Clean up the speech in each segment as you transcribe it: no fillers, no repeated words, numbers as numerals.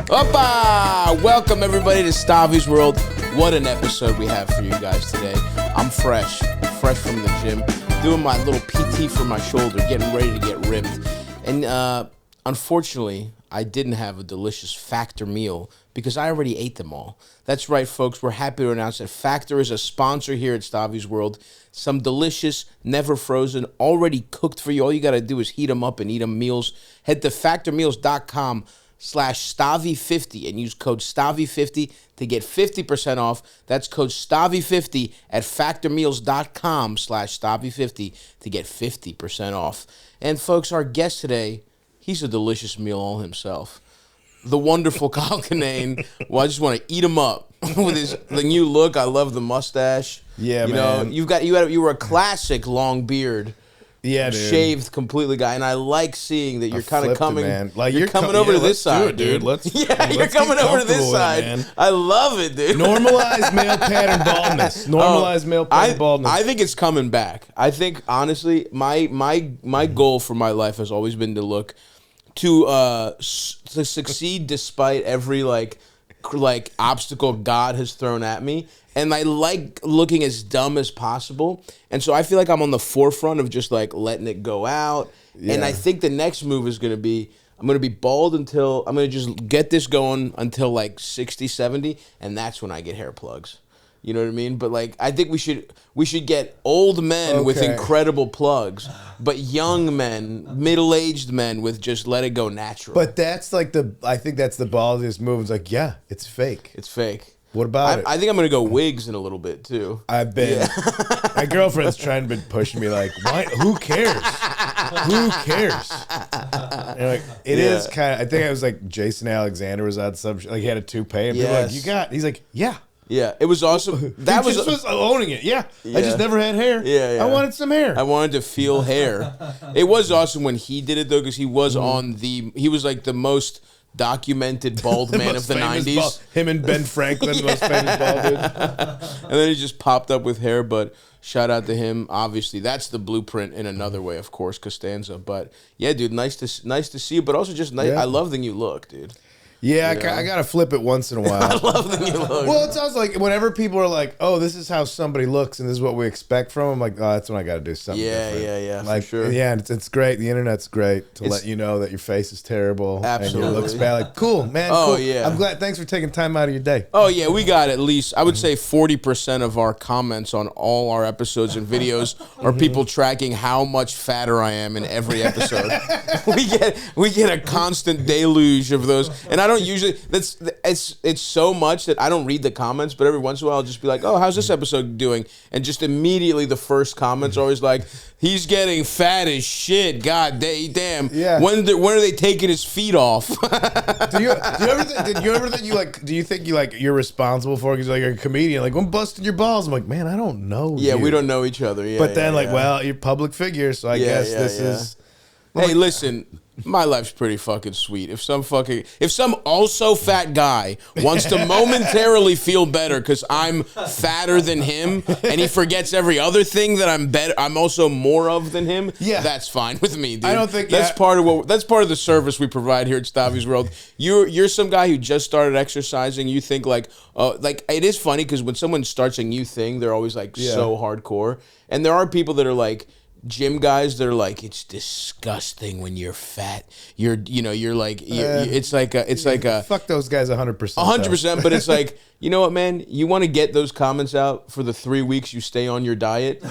Opa! Welcome everybody to Stavvy's World. What an episode we have for you guys today. I'm fresh from the gym, doing my little PT for my shoulder, getting ready to get ripped. And unfortunately, I didn't have a delicious Factor meal because I already ate them all. That's right, folks. We're happy to announce that Factor is a sponsor here at Stavvy's World. Some delicious, never frozen, already cooked for you. All you got to do is heat them up and eat them meals. Head to factormeals.com/Stavvy50 and use code Stavvy50 to get 50% off. That's code Stavvy50 at factormeals.com/Stavvy50 to get 50% off. And folks, our guest today, he's a delicious meal all himself. The wonderful Kyle Kinane. Well, I just want to eat him up with the new look. I love the mustache. Yeah, you man. know, you were a classic long beard. Yeah, dude. Shaved completely guy, and I like seeing that you're kind of coming. Man. Like you're coming over to this side, dude. You're coming over to this side. Man. I love it, dude. Normalize male pattern baldness. I think it's coming back. I think honestly, my goal for my life has always been to succeed despite every like obstacle God has thrown at me. And I like looking as dumb as possible. And so I feel like I'm on the forefront of just like letting it go out. Yeah. And I think the next move is going to be, I'm going to be bald until, I'm going to just get this going until like 60, 70. And that's when I get hair plugs. You know what I mean? But like, I think we should get old men with incredible plugs, but young men, middle-aged men with just let it go natural. But that's like I think that's the ballsiest move. It's like, yeah, it's fake. It's fake. What about it? I think I'm going to go wigs in a little bit, too. I've been... My girlfriend's trying to push me like, why? Who cares? Who cares? And like, it is kind of... I think I was like, Jason Alexander was on some... Like, he had a toupee. And people were like, you got... He's like, yeah. Yeah, it was awesome. That was owning it. Yeah. I just never had hair. Yeah. I wanted some hair. I wanted to feel hair. It was awesome when he did it, though, because he was he was like the most... documented bald man of the 90s. Him and Ben Franklin, the most famous bald dude. And then he just popped up with hair, but shout out to him. Obviously, that's the blueprint in another way, of course, Costanza. But yeah, dude, nice to see you, but also just nice. Yeah. I love the new look, dude. Yeah, I gotta flip it once in a while. I love the new look. Well, it sounds like whenever people are like, "Oh, this is how somebody looks, and this is what we expect from them," like, "Oh, that's when I gotta do something." Yeah, like, for sure. Yeah, and it's great. The internet's great to let you know that your face is terrible. Absolutely, and your looks bad. Like, cool, man. Oh cool. yeah, I'm glad. Thanks for taking time out of your day. Oh yeah, we got at least I would say 40% of our comments on all our episodes and videos are people tracking how much fatter I am in every episode. we get a constant deluge of those, and I don't usually. It's so much that I don't read the comments, but every once in a while I'll just be like, "Oh, how's this episode doing?" And just immediately the first comments are always like, "He's getting fat as shit. God damn. Yeah. When are they taking his feet off?" Do you ever think you're responsible for it because you're a comedian? Like, I'm busting your balls. I'm like, man, I don't know. Yeah, you. We don't know each other. Yeah, but then well, you're a public figure, so I guess this is. Hey, listen. My life's pretty fucking sweet. If some also fat guy wants to momentarily feel better because I'm fatter than him and he forgets every other thing that I'm also more of than him, that's fine with me, dude. I don't think that's part of the service we provide here at Stavvy's World. You're some guy who just started exercising. You think like it is funny because when someone starts a new thing, they're always like so hardcore. And there are people that are like gym guys that are like, it's disgusting when you're fat. It's like a fuck those guys 100%. 100%, but it's like, you know what, man? You want to get those comments out for the 3 weeks you stay on your diet?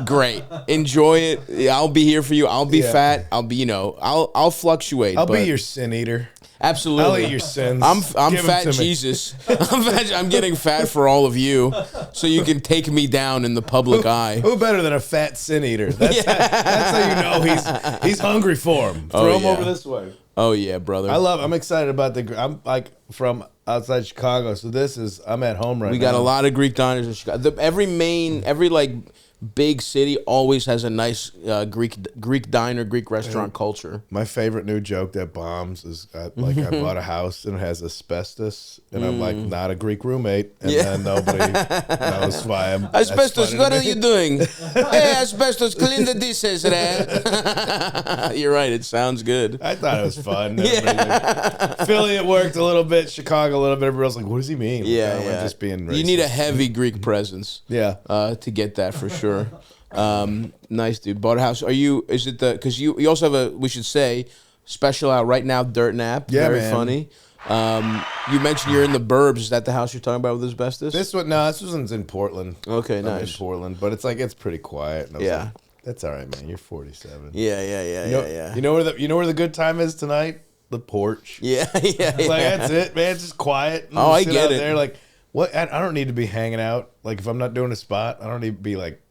Great. Enjoy it. I'll be here for you. I'll be fat. I'll be, I'll fluctuate. I'll be your sin eater. Absolutely. I'll eat your sins. I'm fat Jesus. I'm getting fat for all of you, so you can take me down in the public eye. Who better than a fat sin eater? That's how you know he's hungry for him. Throw him over this way. Oh yeah, brother. I'm excited about I'm like from outside Chicago, so I'm at home right now. We got a lot of Greek diners in Chicago. Every big city always has a nice Greek diner, Greek restaurant culture. My favorite new joke that bombs is like I bought a house and it has asbestos, and I'm like, not a Greek roommate, and then nobody knows why I'm asbestos. What are you doing? Hey, asbestos, clean the dishes, man. You're right. It sounds good. I thought it was fun. Philly, it worked a little bit. Chicago, a little bit. Everybody else like, what does he mean? Yeah, just being racist. You need a heavy Greek presence. Yeah. To get that for sure. Nice, dude. Bought a house. Is it because you also have we should say, special out right now, Dirt Nap. Yeah, very man. funny. You mentioned you're in the burbs. Is that the house you're talking about with asbestos? This one's in Portland. Okay, I'm nice. in Portland, but it's pretty quiet. And I was Yeah. like, that's all right, man. You're 47. Yeah. You know where the good time is tonight? The porch. Yeah. Like that's it, man. It's just quiet. Oh, I sit get out it. There, like what? I don't need to be hanging out. Like if I'm not doing a spot, I don't need to be like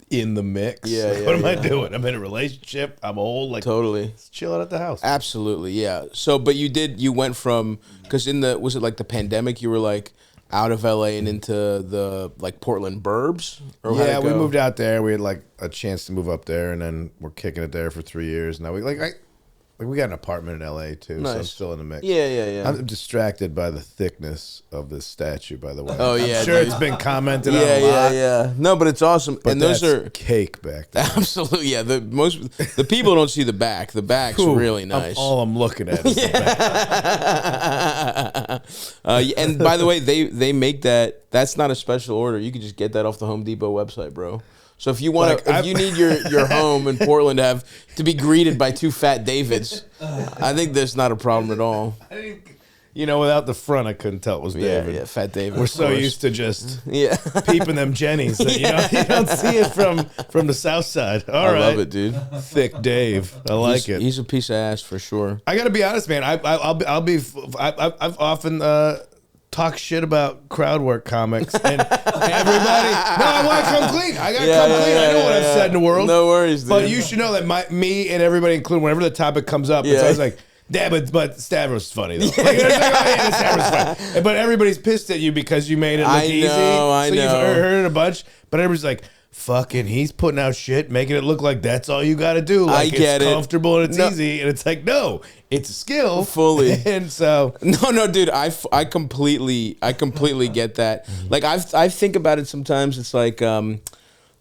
in the mix. Yeah, What am I doing? I'm in a relationship. I'm old. Like Totally. let's chill out at the house. Absolutely, yeah. So, but you went from, because was it like the pandemic? You were like out of LA and into the like Portland burbs? Or how'd Yeah, it we go? moved out there. We had like a chance to move up there, and then we're kicking it there for 3 years now. We got an apartment in LA too, so I'm Nice. still in the mix. Yeah. I'm distracted by the thickness of this statue, by the way. Oh, yeah, I'm sure dude. it's been commented on a lot. Yeah. No, but it's awesome. But and those that's are cake back there. absolutely, yeah. The people don't see the back. The back's really nice. All I'm looking at is the back. And by the way, they make that. That's not a special order. You can just get that off the Home Depot website, bro. So if you want if you need your home in Portland to be greeted by two fat Davids, I think there's not a problem at all. Without the front, I couldn't tell it was David. Yeah, fat David. We're of so course. used to just Yeah. peeping them Jennies that you don't see it from the south side. All right, I love it, dude. Thick Dave, I like it. He's a piece of ass for sure. I got to be honest, man. I've often talk shit about crowd work comics and everybody. No, I want to come clean. I got to come clean. I know what I've said in the world. No worries, dude. But you should know that me and everybody, including whenever the topic comes up, it's always like, yeah, but Stavros is funny though. Stavros is funny. But everybody's pissed at you because you made it look easy. I know. You've heard it a bunch. But everybody's like, fucking, he's putting out shit, making it look like that's all you got to do. Like, I get it's it. comfortable and it's easy. And it's like, no, it's a skill. Fully. And so. No, dude, I completely get that. Like, I think about it sometimes. It's like, I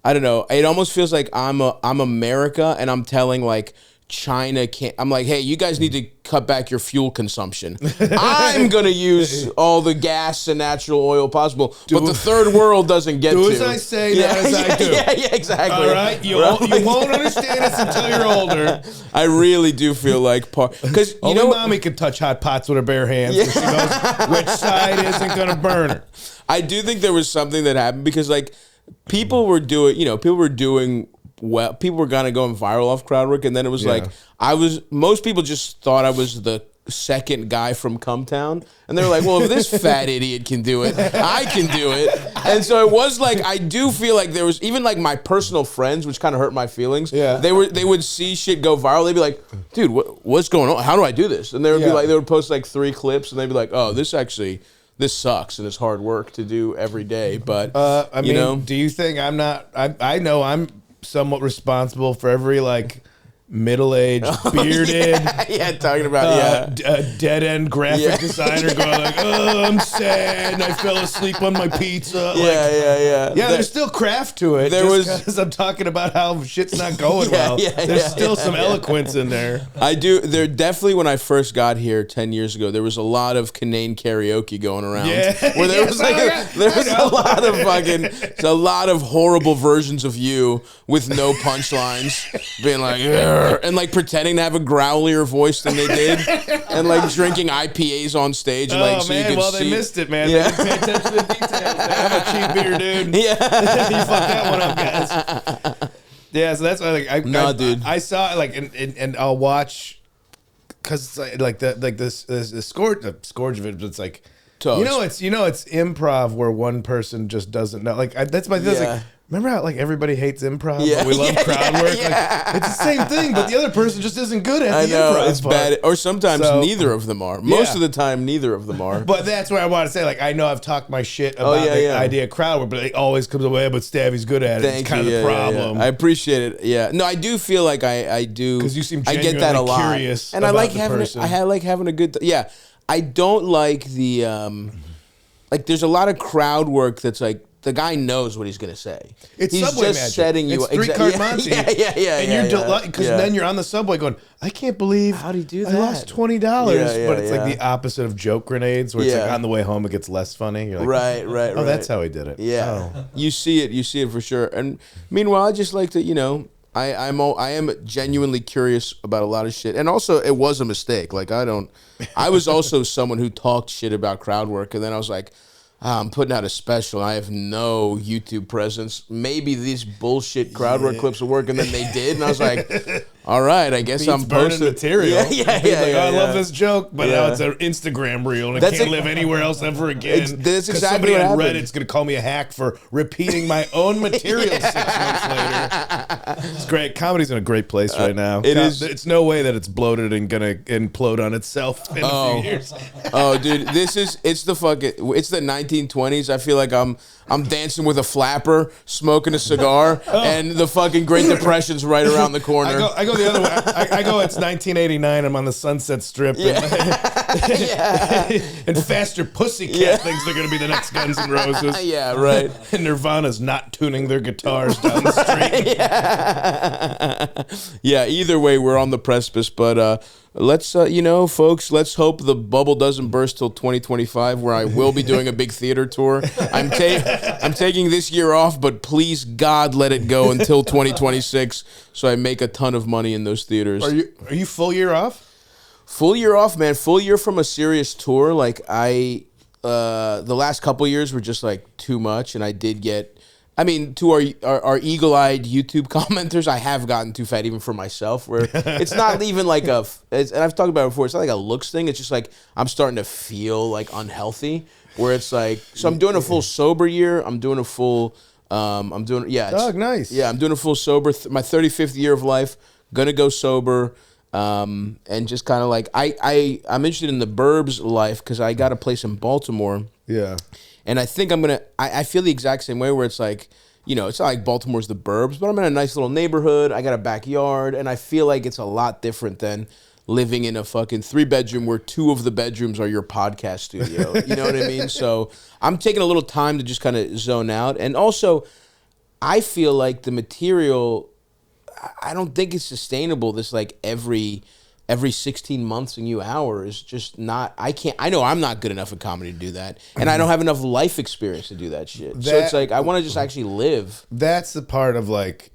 don't know. It almost feels like I'm America and I'm telling like, China can't. I'm like, hey, you guys need to cut back your fuel consumption. I'm gonna use all the gas and natural oil possible, but the third world doesn't get to. Do as I say, not as I do. Yeah, exactly. All right, you won't understand this until you're older. I really do feel like because Only mommy can touch hot pots with her bare hands. Yeah. She knows which side isn't gonna burn her. I do think there was something that happened because like people were doing. Well, people were kind of going viral off crowd work, and then it was like most people just thought I was the second guy from Cumtown, and they were like, well, if this fat idiot can do it, I can do it. And so it was like, I do feel like there was even like my personal friends, which kind of hurt my feelings. Yeah. They would see shit go viral. They'd be like, dude, what's going on? How do I do this? And they would be like, they would post like 3 clips, and they'd be like, oh, this sucks and it's hard work to do every day. But I mean, do you think I'm not? I know I'm somewhat responsible for every like middle-aged, bearded, talking about dead end graphic designer going like, oh, I'm sad and I fell asleep on my pizza. There's still craft to it. Because I'm talking about how shit's not going well. There's still some eloquence in there. I do. There definitely, when I first got here 10 years ago, there was a lot of Kinane karaoke going around. Where there was a lot of horrible versions of you with no punchlines, being like, and like pretending to have a growlier voice than they did, and like drinking IPAs on stage. Like, so man, you could see. They missed it, man. They didn't pay attention to the details. I'm a cheap beer, dude. You fucked that one up, guys. Yeah, so that's why dude. I saw it like and I'll watch because like the scourge of it. It's like Toast. You know it's improv where one person just doesn't know. Like that's my thing. Like, remember how like everybody hates improv, but we love crowd work? Yeah. Like, it's the same thing, but the other person just isn't good at the improv. It's part. bad. Or sometimes neither of them are. Most of the time, neither of them are. But that's where I want to say, like, I know I've talked my shit about the idea of crowd work, but it always comes away, but Stavvy's good at it. It's kind of the problem. I appreciate it. Yeah. No, I do feel like I do. Because you seem I genuinely get that a lot. curious And I like having a good, I don't like the, like there's a lot of crowd work that's like, the guy knows what he's gonna say. He's Subway just magic. setting you. It's three-card Monty. And you're because then you're on the subway going, I can't believe how do you do that? I lost $20. But it's like the opposite of joke grenades, where it's like on the way home it gets less funny. You're like, right. Oh, that's how he did it. Yeah, you see it for sure. And meanwhile, I just like to, I am genuinely curious about a lot of shit. And also, it was a mistake. Like I was also someone who talked shit about crowd work, and then I was like, I'm putting out a special. I have no YouTube presence. Maybe these bullshit crowd work clips will work, and then they did. And I was like, all right, I guess I'm posting material. I love this joke, but now it's an Instagram reel, and it can't live anywhere else ever again. That's exactly somebody what on happened. Reddit's going to call me a hack for repeating my own material 6 months later. It's great. Comedy's in a great place right now. It is. It's no way that it's bloated and going to implode on itself in a few years. Oh, dude, it's the 1920s. I feel like I'm dancing with a flapper, smoking a cigar, and the fucking Great Depression's right around the corner. I go the other way. I go, it's 1989. I'm on the Sunset Strip. And Faster Pussycat thinks they're going to be the next Guns N' Roses. Yeah, right. And Nirvana's not tuning their guitars down the street. Yeah, either way, we're on the precipice. But let's, folks, let's hope the bubble doesn't burst till 2025, where I will be doing a big theater tour. I'm taking this year off, but please, God, let it go until 2026 so I make a ton of money in those theaters. Are you full year off? Full year off, man. Full year from a serious tour. Like the last couple years were just like too much, and I did get. I mean, to our eagle-eyed YouTube commenters, I have gotten too fat even for myself. Where it's not even like and I've talked about it before. It's not like a looks thing. It's just like I'm starting to feel like unhealthy. Where it's like, so I'm doing a full sober year. I'm doing a full. Nice. Yeah, I'm doing a full sober. My 35th year of life. Gonna go sober. And just kind of like I'm interested in the burbs life because I got a place in Baltimore. Yeah. And I think I feel the exact same way where it's like, it's not like Baltimore's the burbs, but I'm in a nice little neighborhood. I got a backyard, and I feel like it's a lot different than living in a fucking 3-bedroom where 2 of the bedrooms are your podcast studio. You know what I mean? So I'm taking a little time to just kind of zone out. And also, I feel like the material, I don't think it's sustainable. This like every 16 months a new hour is just not. I know I'm not good enough at comedy to do that, and I don't have enough life experience to do that shit. So it's like I want to just actually live. That's the part of like,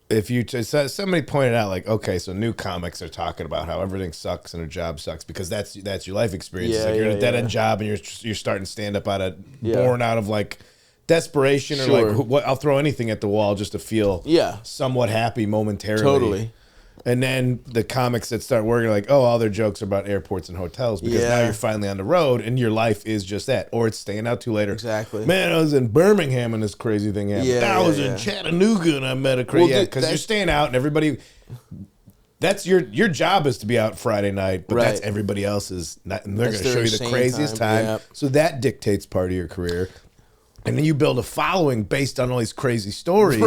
if you somebody pointed out like, okay, so new comics are talking about how everything sucks and their job sucks because that's your life experience. It's like you're in a dead end job and you're starting stand up born out of like desperation or like what, I'll throw anything at the wall just to feel somewhat happy momentarily. Totally. And then the comics that start working like, oh, all their jokes are about airports and hotels because now you're finally on the road and your life is just that. Or it's staying out too later. Exactly. Man, I was in Birmingham and this crazy thing happened. I was in Chattanooga and I met a crazy... because you're staying out and everybody... That's your job is to be out Friday night, but that's everybody else's. And they're going to show you the craziest time. Yep. So that dictates part of your career. And then you build a following based on all these crazy stories.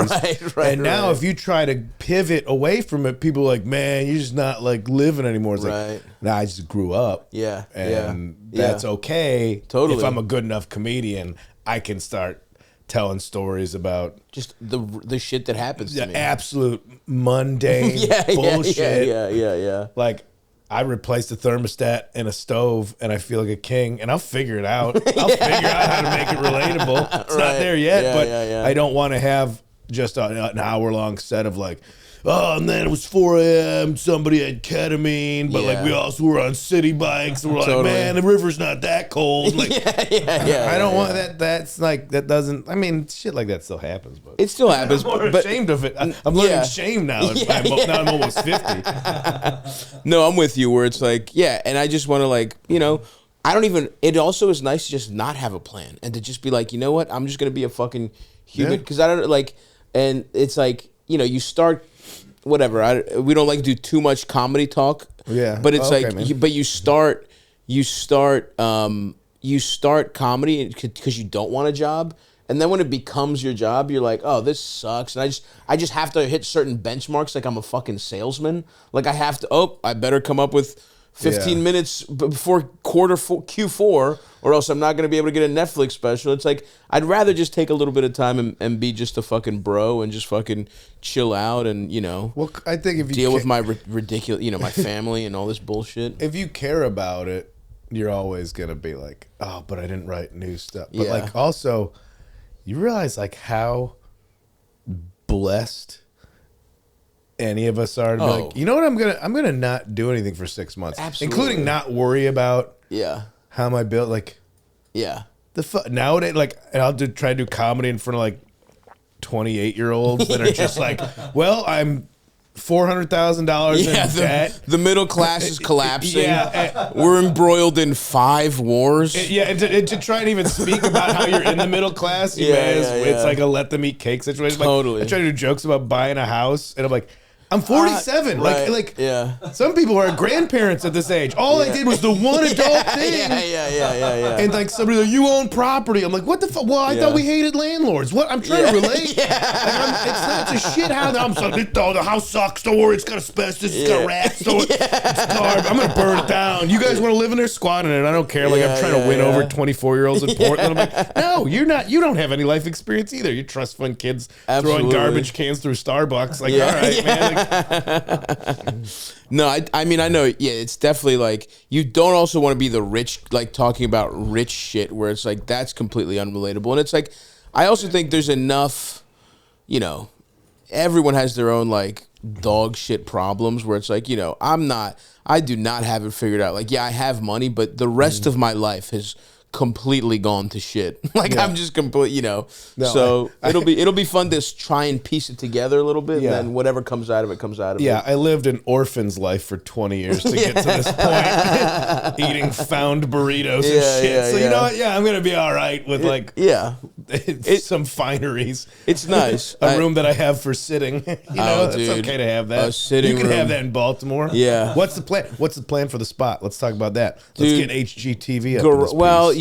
And now if you try to pivot away from it, people are like, man, you're just not like living anymore. It's like, nah, I just grew up. And that's okay. Totally. If I'm a good enough comedian, I can start telling stories about just the shit that happens to me. Absolute mundane bullshit. Yeah. Like, I replaced a thermostat and a stove, and I feel like a king, and I'll figure it out. I'll figure out how to make it relatable. It's not there yet, but I don't want to have just an hour-long set of like, oh, and then it was 4 a.m., somebody had ketamine, but like we also were on city bikes, and we're like, man, the river's not that cold. Like, I don't want that. That's like, that doesn't, I mean, shit like that still happens, but it still happens. I'm more ashamed of it. I'm learning shame now. Now I'm almost 50. No, I'm with you where it's like, and I just want to like, I don't even. It also is nice to just not have a plan and to just be like, you know what? I'm just gonna be a fucking human because I don't like. And it's like you start whatever. We don't like to do too much comedy talk. Yeah, but it's but you start comedy because you don't want a job. And then when it becomes your job, you're like, oh, this sucks. And I just have to hit certain benchmarks like I'm a fucking salesman. Like I have to, I better come up with 15 minutes before Q4 or else I'm not going to be able to get a Netflix special. It's like, I'd rather just take a little bit of time and be just a fucking bro and just fucking chill out and, Well, I think if you deal with my ridiculous, my family and all this bullshit. If you care about it, you're always going to be like, oh, but I didn't write new stuff. But Yeah. like also... You realize like how blessed any of us are to be like, you know what, I'm gonna not do anything for 6 months, including not worry about how my bill nowadays like, and I'll try to do comedy in front of like 28-year-olds that are just like, well, I'm $400,000 in debt. The middle class is collapsing. We're embroiled in 5 wars. And to try and even speak about how you're in the middle class, it's like a let them eat cake situation. Totally. Like, I try to do jokes about buying a house, and I'm like, I'm 47. Some people are grandparents at this age. All I did was the one adult thing. And like somebody like, you own property. I'm like, what the fuck? Well, I thought we hated landlords. What? I'm trying to relate. It's a shit house. I'm like, oh, the house sucks. Don't worry, it's got asbestos. It's got rats. It's garbage. I'm gonna burn it down. You guys want to live in there? Squat in it. I don't care. Like I'm trying to win over 24-year-olds in Portland. I'm like, no, you're not. You don't have any life experience either. You trust fund kids throwing garbage cans through Starbucks. Like, all right, man. Like, no, I mean, I know, it's definitely like, you don't also want to be the rich, like talking about rich shit where it's like, that's completely unrelatable. And it's like, I also think there's enough, everyone has their own like dog shit problems where it's like, I do not have it figured out. Like, I have money, but the rest of my life has completely gone to shit. Like I'm just complete, so it'll be fun to try and piece it together a little bit, and then whatever comes out of it comes out of it. I lived an orphan's life for 20 years to get to this point, eating found burritos and shit. So you know what? I'm gonna be all right with some fineries. It's nice. A room that I have for sitting. It's okay to have that. A sitting You can room. have that in Baltimore. Yeah. What's the plan? What's the plan for the spot? Let's talk about that. Let's get HGTV up. Well,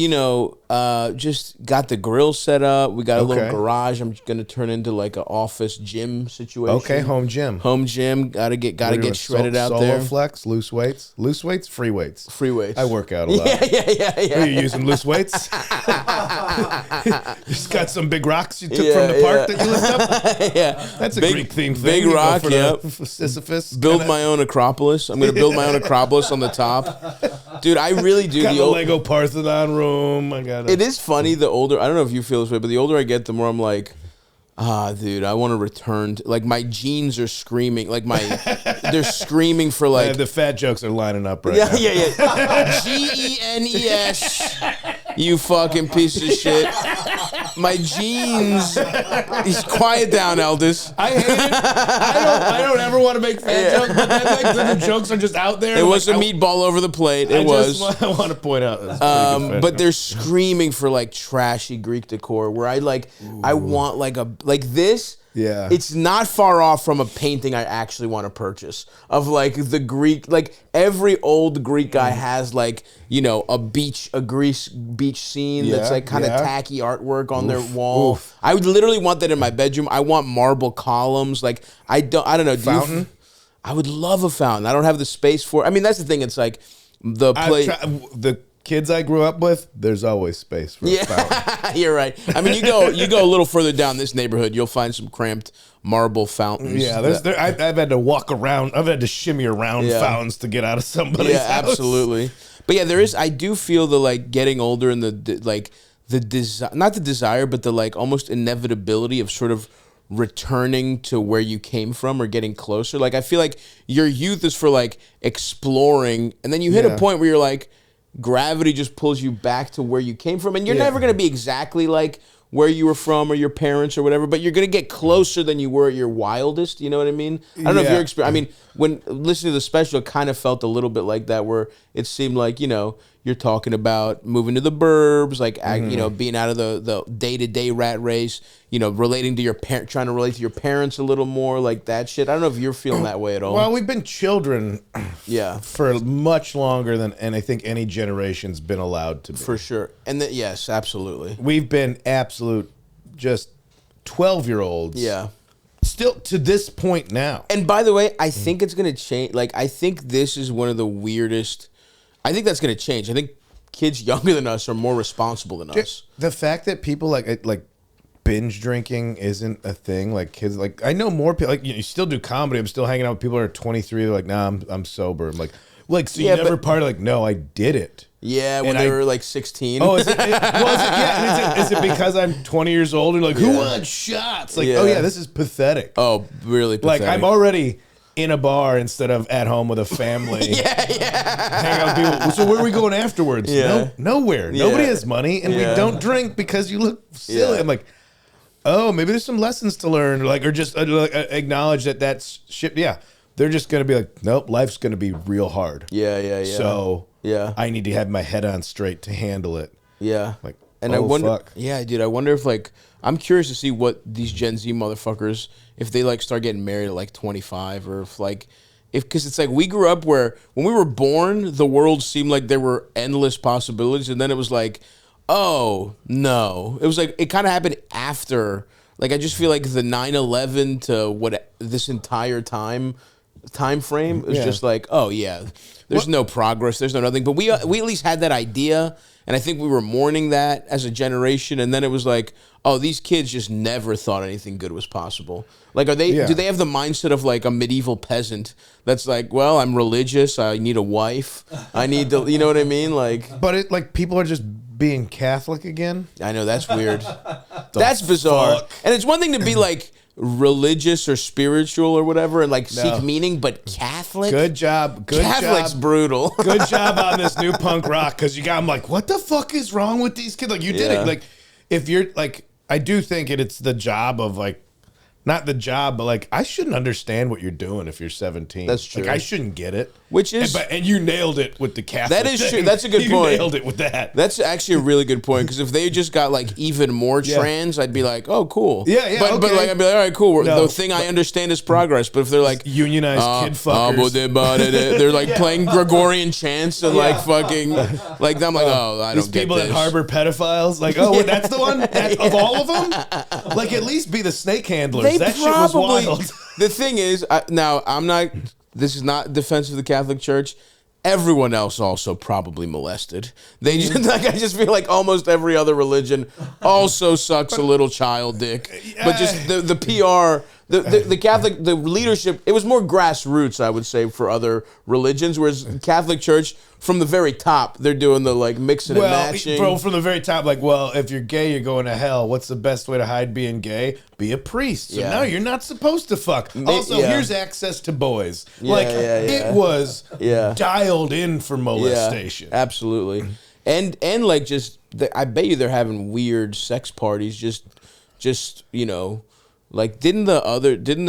just got the grill set up. We got a little garage. I'm going to turn into like an office gym situation. Okay, home gym. Gotta get shredded out solo there. Flex, loose weights, free weights. Free weights. I work out a lot. Yeah. Are you using loose weights? Just got some big rocks you took from the park that you lift up. That's a Greek themed thing. Big rock. Sisyphus. Build my own Acropolis. I'm going to build my own Acropolis on the top. Dude, I really do. Got the Lego Parthenon room. It is funny, the older, I don't know if you feel this way, but the older I get, the more I'm like, dude, I want to return to, like, my genes are screaming, like they're screaming for like. The fat jokes are lining up right now. GENES, you fucking piece of shit. My genes. He's quiet down, Eldest. I hate it. I don't ever want to make fat jokes, but then the jokes are just out there. It was a meatball over the plate. I want to point out. But they're screaming for like trashy Greek decor where I want like this. Yeah. It's not far off from a painting I actually want to purchase of like the Greek, like every old Greek guy has like, a Greece beach scene that's like kind of tacky artwork on their wall. I would literally want that in my bedroom. I want marble columns. Like I don't know. Fountain? I would love a fountain. I don't have the space for it. I mean, that's the thing. It's like the kids I grew up with, there's always space for a fountain. You're right. I mean, you go a little further down this neighborhood, you'll find some cramped marble fountains. Yeah, I've had to walk around. I've had to shimmy around fountains to get out of somebody's house. Yeah, absolutely. But yeah, there is. I do feel the like getting older and not the desire, but the like almost inevitability of sort of returning to where you came from or getting closer. Like I feel like your youth is for like exploring, and then you hit a point where you're like, gravity just pulls you back to where you came from, and you're never going to be exactly like where you were from or your parents or whatever, but you're going to get closer than you were at your wildest. You know what I mean? I don't know if you're I mean, when listening to the special, it kind of felt a little bit like that, where it seemed like, You're talking about moving to the burbs, like being out of the day-to-day rat race. Relating to your trying to relate to your parents a little more, like that shit. I don't know if you're feeling that way at all. Well, we've been children, for much longer than I think any generation's been allowed to be. For sure, and yes, absolutely. We've been absolute, just 12-year-olds. Yeah. Still to this point now. And by the way, I think it's gonna change. Like, I think this is one of the weirdest. I think that's going to change. I think kids younger than us are more responsible than us. The fact that people like binge drinking isn't a thing. Like kids, like I know more people. Like you still do comedy. I'm still hanging out with people who are 23. They're like, nah, I'm sober. I'm like so you never partied? Like, no, I did it. Yeah, when they were like 16. Oh, is it because I'm 20 years old and like, who wants shots? Like, oh yeah, this is pathetic. Oh, really pathetic. Like I'm already in a bar instead of at home with a family. Hang out with people. So where are we going afterwards? Nowhere. Nobody has money, and we don't drink because you look silly. I'm like, oh, maybe there's some lessons to learn, or just acknowledge that that's shit. Yeah, they're just gonna be like, nope, life's gonna be real hard. Yeah. So I need to have my head on straight to handle it. Yeah, like, and I wonder. Fuck. Yeah, dude, I wonder if I'm curious to see what these Gen Z motherfuckers, if they start getting married at 25, or because it's like we grew up where when we were born, the world seemed like there were endless possibilities, and then it was like, oh no, it was like it kind of happened after. Like I just feel like the 9/11 to this entire time frame is just like, oh yeah, there's no progress, there's no nothing, but we at least had that idea. And I think we were mourning that as a generation, and then it was like, oh, these kids just never thought anything good was possible. Like, do they have the mindset of like a medieval peasant that's like, well, I'm religious, I need a wife, I need to, you know what I mean? But people are just being Catholic again. I know, that's weird. That's bizarre. And it's one thing to be like religious or spiritual or whatever and seek meaning, but Catholic? Good job. Catholic's brutal. Good job on this new punk rock, because I'm like, what the fuck is wrong with these kids? Like, you did it. Like, if you're I do think it's the job of not the job, but I shouldn't understand what you're doing if you're 17. That's true. I shouldn't get it. Which is, and you nailed it with the Catholic. That is true. That's a good point. You nailed it with that. That's actually a really good point, because if they just got even more trans, I'd be like, oh, cool. Yeah. But I'd be like, all right, cool. The thing I understand is progress. But if they're like unionized kid fuckers, they're playing Gregorian chants and fucking I'm like, oh, I don't get this. These people that harbor pedophiles, oh, that's the one of all of them. At least be the snake handlers. That shit was wild. The thing is, now I'm not. This is not defense of the Catholic Church. Everyone else also probably molested. They just I just feel like almost every other religion also sucks a little child dick. But just the PR, the Catholic, the leadership, it was more grassroots, I would say, for other religions. Whereas Catholic Church, from the very top, they're doing the mixing and matching. Bro, from the very top, if you're gay, you're going to hell. What's the best way to hide being gay? Be a priest. So no, you're not supposed to fuck. Also, here's access to boys. It was dialed in for molestation. Yeah, absolutely. And I bet you they're having weird sex parties. Just didn't the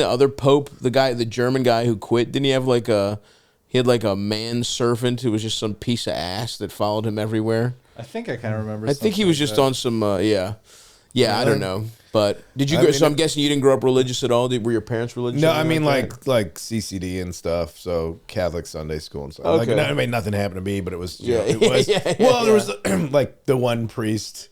other pope, the German guy who quit, didn't he have he had a man servant who was just some piece of ass that followed him everywhere? I think I kind of remember. I think he was just on some I don't know. But did you? So I'm guessing you didn't grow up religious at all. Were your parents religious? No, I mean like CCD and stuff. So Catholic Sunday school and stuff. Okay. Nothing happened to me, but it was. There was the one priest.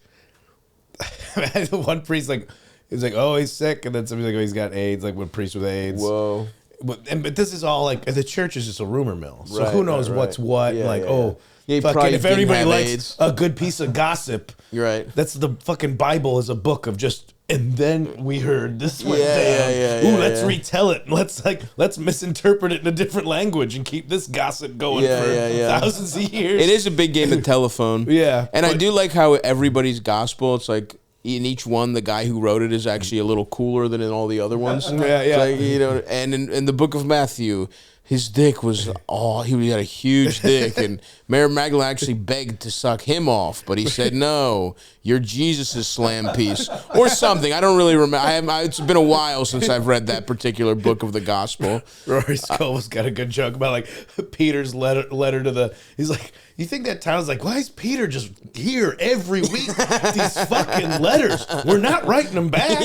The one priest he was like, oh, he's sick, and then somebody's like, oh, he's got AIDS. Like, with priest with AIDS. Whoa. But this is all the church is just a rumor mill. So who knows what's what? If everybody likes AIDS. A good piece of gossip, you're right. That's the fucking Bible is a book of just. And then we heard this went down. Let's retell it. Let's misinterpret it in a different language and keep this gossip going for thousands of years. It is a big game of telephone. And I do like how everybody's gospel. It's like in each one, the guy who wrote it is actually a little cooler than in all the other ones. And in the book of Matthew, his dick was he had a huge dick, and Mary Magdalene actually begged to suck him off, but he said, no, you're Jesus' slam piece, or something. I don't really remember. It's been a while since I've read that particular book of the gospel. Rory Scovel's got a good joke about Peter's letter to the, he's You think that town's like, why is Peter just here every week? These fucking letters. We're not writing them back.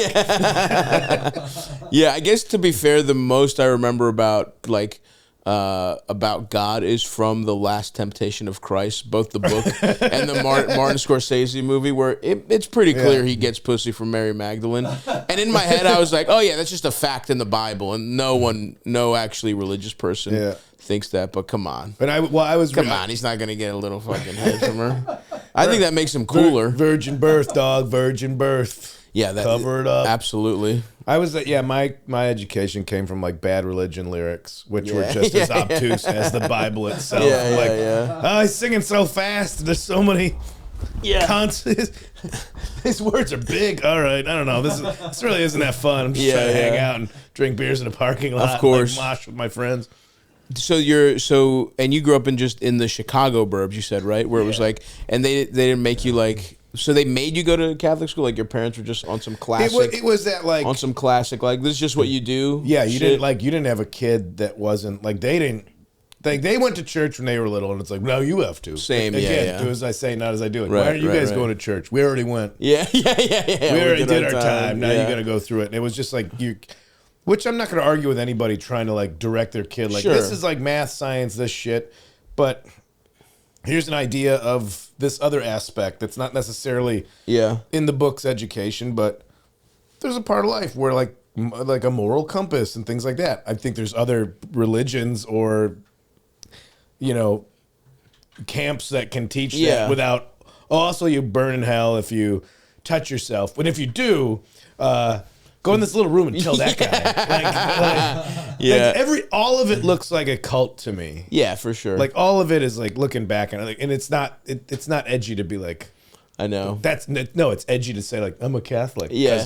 Yeah, I guess to be fair, the most I remember about God is from The Last Temptation of Christ, both the book and the Martin Scorsese movie, where it's pretty clear he gets pussy from Mary Magdalene. And in my head, I was like, oh yeah, that's just a fact in the Bible, and no actually religious person thinks that. But come on, come on, he's not gonna get a little fucking head from her. I think that makes him cooler. Virgin birth, dog. Virgin birth. Yeah, cover it up. Absolutely. I was my education came from like bad religion lyrics, which were just as obtuse as the Bible itself. Oh, he's singing so fast. There's so many consonants. These words are big. All right, I don't know. This really isn't that fun. I'm just trying to hang out and drink beers in a parking lot. Of course, like mosh with my friends. So you grew up in the Chicago burbs, you said, right? Where it was like, and they didn't make you like. So they made you go to Catholic school? Like your parents were just on some classic... It was that like... On some classic, like this is just what you do? Yeah, you didn't have a kid that wasn't... Like they didn't... They went to church when they were little, and it's like, no, you have to. Same, Again, do as I say, not as I do it. Why aren't you guys going to church? We already went. Yeah. We already did our time. Now you got to go through it. And it was just like you... Which I'm not going to argue with anybody trying to like direct their kid. Like this is like math, science, this shit. But... Here's an idea of this other aspect that's not necessarily in the book's education, but there's a part of life where like a moral compass and things like that. I think there's other religions or, camps that can teach that without, also you burn in hell if you touch yourself. But if you do, go in this little room and kill that guy. All of it looks like a cult to me. Yeah, for sure. Like all of it is like looking back and it's not edgy to be like. I know. It's edgy to say like I'm a Catholic. Yeah,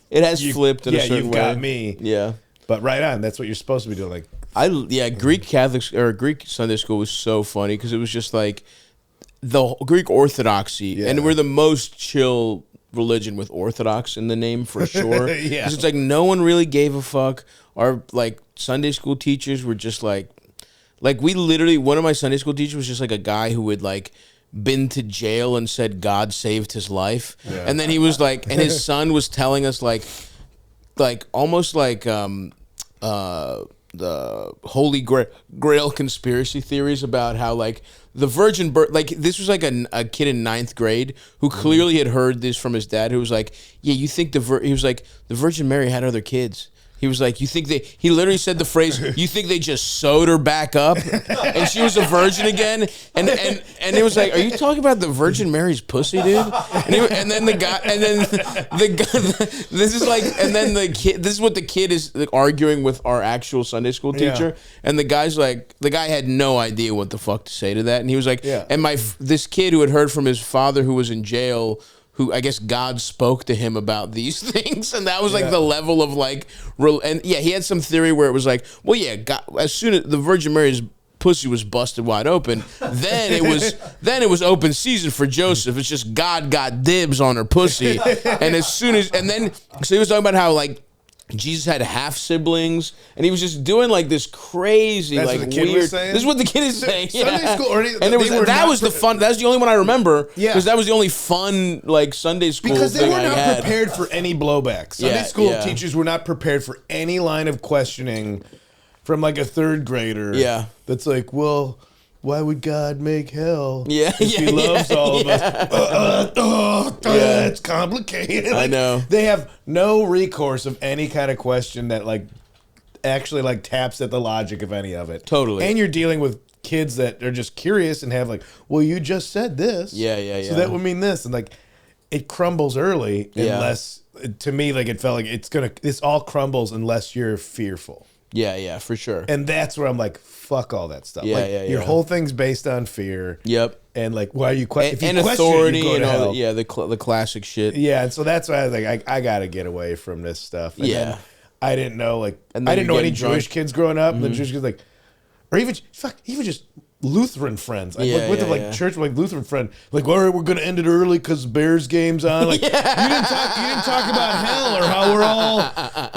it has flipped in a certain way. You've got me. Yeah, but right on. That's what you're supposed to be doing. Like Greek Catholics or Greek Sunday school was so funny because it was just like the Greek Orthodoxy, and we're the most chill religion with Orthodox in the name for sure. Because it's like no one really gave a fuck. Our like Sunday school teachers were just like we literally, one of my Sunday school teachers was just like a guy who would like been to jail and said God saved his life, and then he was like, and his son was telling us like almost like the Holy Grail conspiracy theories about how like the virgin birth, like this was like a kid in 9th grade who clearly had heard this from his dad, who was like, yeah, you think he was like, the Virgin Mary had other kids. He was like, he literally said the phrase, you think they just sewed her back up and she was a virgin again? And it was like, are you talking about the Virgin Mary's pussy, dude? And then the guy, this is like, and then the kid, this is what the kid is like arguing with our actual Sunday school teacher. And the guy's like, the guy had no idea what the fuck to say to that. And he was like, and this kid who had heard from his father who was in jail, who I guess God spoke to him about these things, and that was like the level of like, and he had some theory where it was like, well, yeah, God, as soon as the Virgin Mary's pussy was busted wide open, then it was open season for Joseph. It's just God got dibs on her pussy, and so he was talking about how like Jesus had half siblings, and he was just doing like this crazy, that's like what the kid weird. Was saying? This is what the kid is saying. Sunday school, and it was that was the fun. That's the only one I remember. Yeah, because that was the only fun like Sunday school. Because they were thing not prepared for any blowback. Sunday school teachers were not prepared for any line of questioning from like a 3rd grader. Yeah, that's like, well, why would God make hell? Yeah, if he loves all of us. It's complicated. I know. They have no recourse of any kind of question that like actually like taps at the logic of any of it. Totally. And you're dealing with kids that are just curious and have like, well, you just said this. Yeah. So that would mean this, and like it crumbles early unless to me like it felt like this all crumbles unless you're fearful. Yeah, for sure. And that's where I'm like, fuck all that stuff. Your whole thing's based on fear. Yep. And like, why are you questioning? And authority and all that, the classic shit. Yeah, and so that's why I was like, I got to get away from this stuff. And then I didn't know, like, I didn't know any Jewish kids growing up. And the Jewish kids, like, or even just Lutheran friends. I went to like church with like Lutheran friend. Like, all right, we're gonna end it early because Bears game's on. Like, you didn't talk about hell or how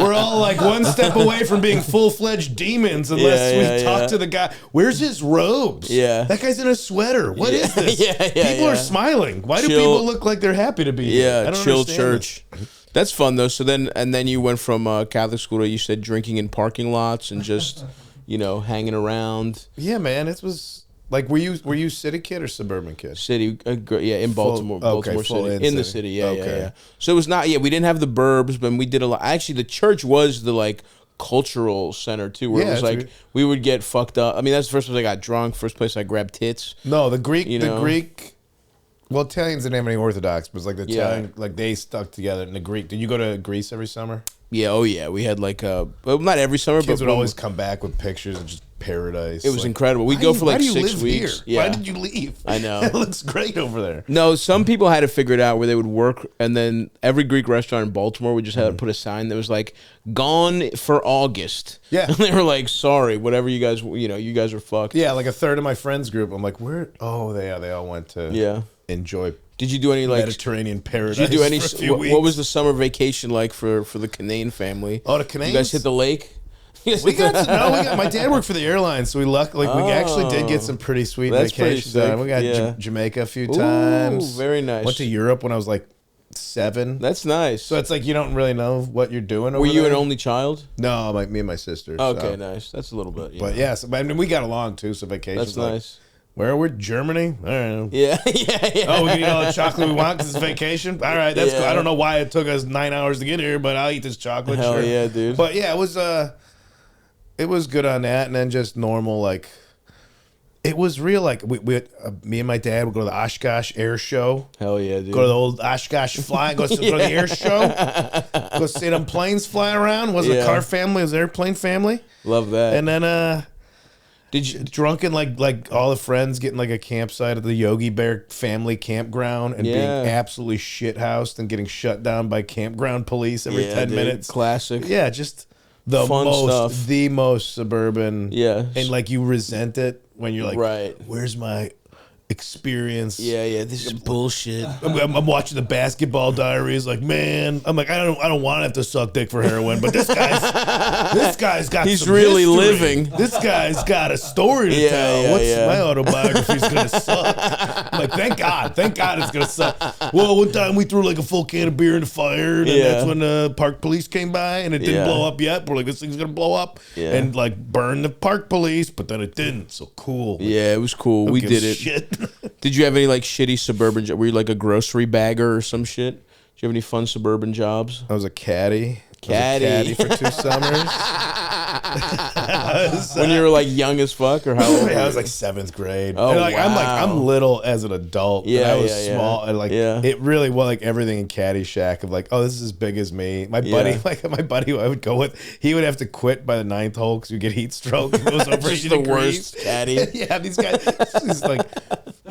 we're all like one step away from being full-fledged demons unless we talk to the guy. Where's his robes? Yeah, that guy's in a sweater. What is this? People are smiling. Why do people look like they're happy to be here? Yeah, chill church. That's fun though. So then you went from Catholic school to, you said, drinking in parking lots and just hanging around. Yeah, man. It was. Like, were you city kid or suburban kid? City, in Baltimore, Baltimore City, in the city, yeah. So it was not, we didn't have the burbs, but we did a lot. Actually, the church was the like cultural center too, where it was like we would get fucked up. I mean, that's the first place I got drunk. First place I grabbed tits. No, the Greek. Well, Italians didn't have any Orthodox, but it was like the Italian, like they stuck together. And the Greek. Did you go to Greece every summer? Yeah, oh yeah. We had like well, not every summer, kids but would always come back with pictures of just paradise. It was incredible. We'd go for like 6 weeks. Yeah. Why did you leave? I know. It looks great over there. No, some people had to figure it out where they would work, and then every Greek restaurant in Baltimore would just have to put a sign that was like, "Gone for August." Yeah. And they were like, "Sorry, whatever you guys, you guys are fucked." Yeah, like a third of my friends group. I'm like, where? Oh, they all went to enjoy. Did you do any like Mediterranean paradise? Did you do any? For a few weeks? What was the summer vacation like for the Kinane family? Oh, the Kinanes? You guys hit the lake? We got my dad worked for the airlines, so we actually did get some pretty sweet vacations. We got Jamaica a few times. Very nice. Went to Europe when I was like 7. That's nice. So it's like you don't really know what you're doing. Were you an only child? No, like me and my sister. Okay, nice. That's a little bit. But yes, I mean we got along too. So vacations. That's nice. Where we're Germany? I don't know. Yeah. Oh, we can eat all the chocolate we want because it's vacation. All right, that's cool. I don't know why it took us 9 hours to get here, but I'll eat this chocolate. Hell yeah, dude. But yeah, it was good on that, and then just normal like. It was real like me and my dad would go to the Oshkosh Air Show. Hell yeah, dude. Go to the old Oshkosh fly. Go to the air show. Go see them planes fly around. Was it a car family? Was it airplane family? Love that. And then did you drunken like all the friends getting like a campsite at the Yogi Bear family campground and being absolutely shithoused and getting shut down by campground police every 10 minutes? Classic. Yeah, just the most suburban. Yeah. And like you resent it when you're like, right. Where's my experience? Yeah, this is bullshit. I'm watching the Basketball Diaries. Like, man, I'm like, I don't want to have to suck dick for heroin, but this guy's got. He's some really history. living. This guy's got a story to tell. What's my autobiography's gonna suck? I'm like, thank God it's gonna suck. Well, one time we threw like a full can of beer in the fire, and that's when the park police came by, and it didn't blow up yet. We're like, this thing's gonna blow up and like burn the park police, but then it didn't. So cool. Yeah, it was cool. We did it. Shit. Did you have any like shitty suburban jobs? Were you like a grocery bagger or some shit? Did you have any fun suburban jobs? I was a caddy. Caddy for 2 summers. When you were like young as fuck, or how old? I was like 7th grade. Oh, and, like, wow. I'm little as an adult. Yeah, I was small, and like it really was like everything in Caddyshack of like, oh, this is as big as me. My buddy, who I would go with, he would have to quit by the 9th hole because you get heat stroke. It was over just the worst caddy. Yeah, these guys. It's like.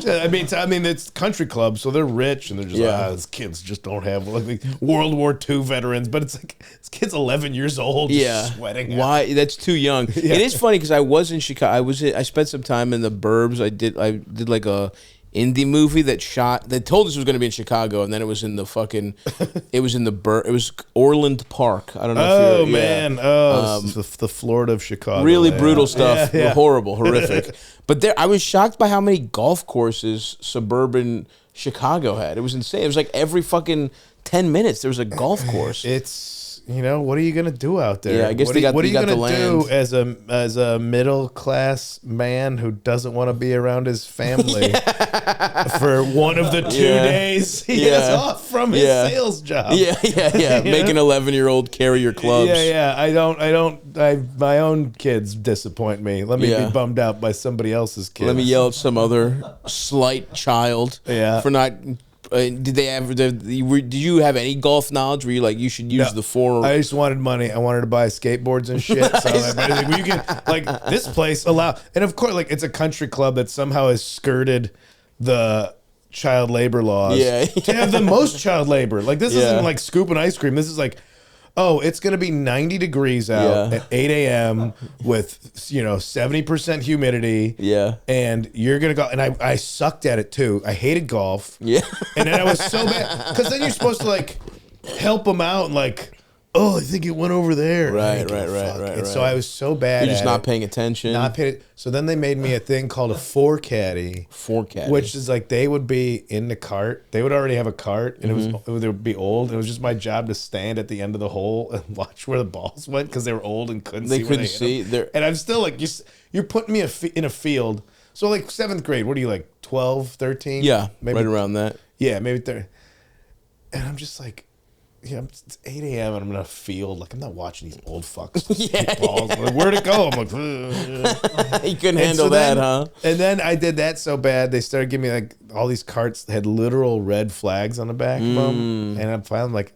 I mean, it's country clubs, so they're rich, and they're just these kids just don't have like World War II veterans. But it's like this kid's 11 years old, just sweating. Why? That's too young. It is funny because I was in Chicago. I spent some time in the burbs. I did like a indie movie that told us it was going to be in Chicago, and then it was in the fucking, it was Orland Park. I don't know. The Florida of Chicago. Really brutal stuff. Horrible, horrific. But I was shocked by how many golf courses suburban Chicago had. It was insane. It was like every fucking 10 minutes there was a golf course. It's. What are you gonna do out there? Yeah, I guess what are you gonna do as a middle class man who doesn't want to be around his family for one of the 2 days he has off from his sales job? Yeah. Make an 11-year-old carry your clubs. My own kids disappoint me. Let me be bummed out by somebody else's kids. Let me yell at some other slight child for not. Did you have any golf knowledge where you like you should use the 4? I just wanted money. I wanted to buy skateboards and shit. So you can like this place and of course like it's a country club that somehow has skirted the child labor laws to have the most child labor. Like this isn't like scooping ice cream. This is like oh, it's going to be 90 degrees out at 8 a.m. with, 70% humidity. Yeah. And you're going to go. And I sucked at it too. I hated golf. Yeah. And then I was so bad. Because then you're supposed to like help them out and like, oh, I think it went over there. Right. And so I was so bad You're just not paying attention. So then they made me a thing called a four caddy. Four caddy. Which is like they would be in the cart. They would already have a cart, and they would be old. It was just my job to stand at the end of the hole and watch where the balls went because they were old and couldn't see. They couldn't see. And I'm still like, you're putting me in a field. So like 7th grade, what are you like 12, 13? Yeah, maybe, right around that. Yeah, maybe 30. And I'm just like, it's 8 a.m. and I'm in a field. Like, I'm not watching these old fucks. Balls. Like, where'd it go? I'm like, you couldn't handle that, huh? And then I did that so bad, they started giving me like all these carts that had literal red flags on the back of them. And I'm finally like,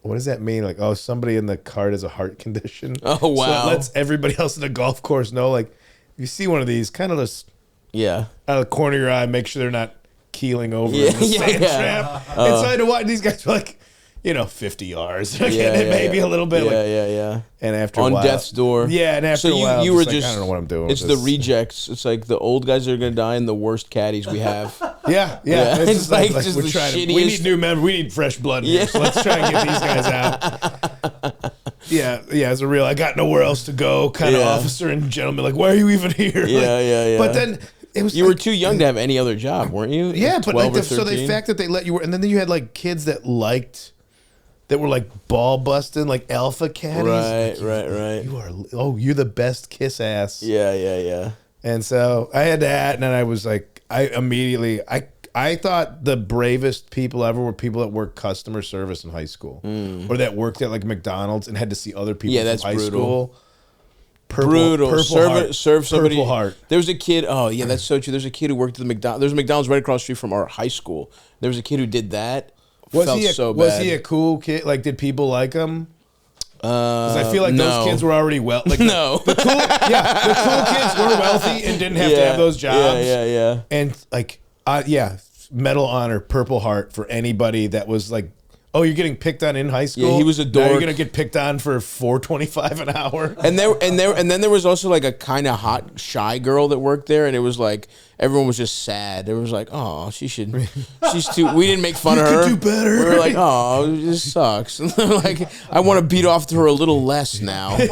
what does that mean? Like, oh, somebody in the cart has a heart condition. Oh, wow. So it lets everybody else in the golf course know, like, if you see one of these, kind of just out of the corner of your eye, make sure they're not keeling over in the sand trap. And so I had to watch these guys were like, 50 yards. Maybe a little bit. Yeah. And after on a while, death's door. Yeah, and after a while, you were just, I don't know what I'm doing. It's the rejects. It's like the old guys that are going to die and the worst caddies we have. Yeah. It's like just we're the shittiest. We need new members. We need fresh blood here. So let's try and get these guys out. Yeah. As a real, I got nowhere else to go kind of officer and gentleman. Like, why are you even here? Yeah. But then. You were too young to have any other job, weren't you? Yeah, but like so the fact that they let you work, and then you had like kids that were like ball busting, like alpha caddies. Right. You're the best kiss ass. Yeah. And so I had that, and then I was like, I thought the bravest people ever were people that worked customer service in high school, or that worked at like McDonald's and had to see other people from high school. Brutal. Serve somebody. Purple heart. There was a kid. Oh yeah, that's so true. There's a kid who worked at the McDonald's. There's a McDonald's right across the street from our high school. There was a kid who did that. Was he a cool kid? Like, did people like him? Because I feel like those kids were already like no. The cool kids were wealthy and didn't have to have those jobs. Yeah. And like, Medal of Honor, Purple Heart for anybody that was like, oh, you're getting picked on in high school. Yeah, he was a dork. Now you're gonna get picked on for $4.25 an hour. And then there was also like a kind of hot, shy girl that worked there, and it was like everyone was just sad. It was like, oh, she's too. We didn't make fun of her. You could do better. We were like, oh, this sucks. Like, I want to beat off to her a little less now. Dave,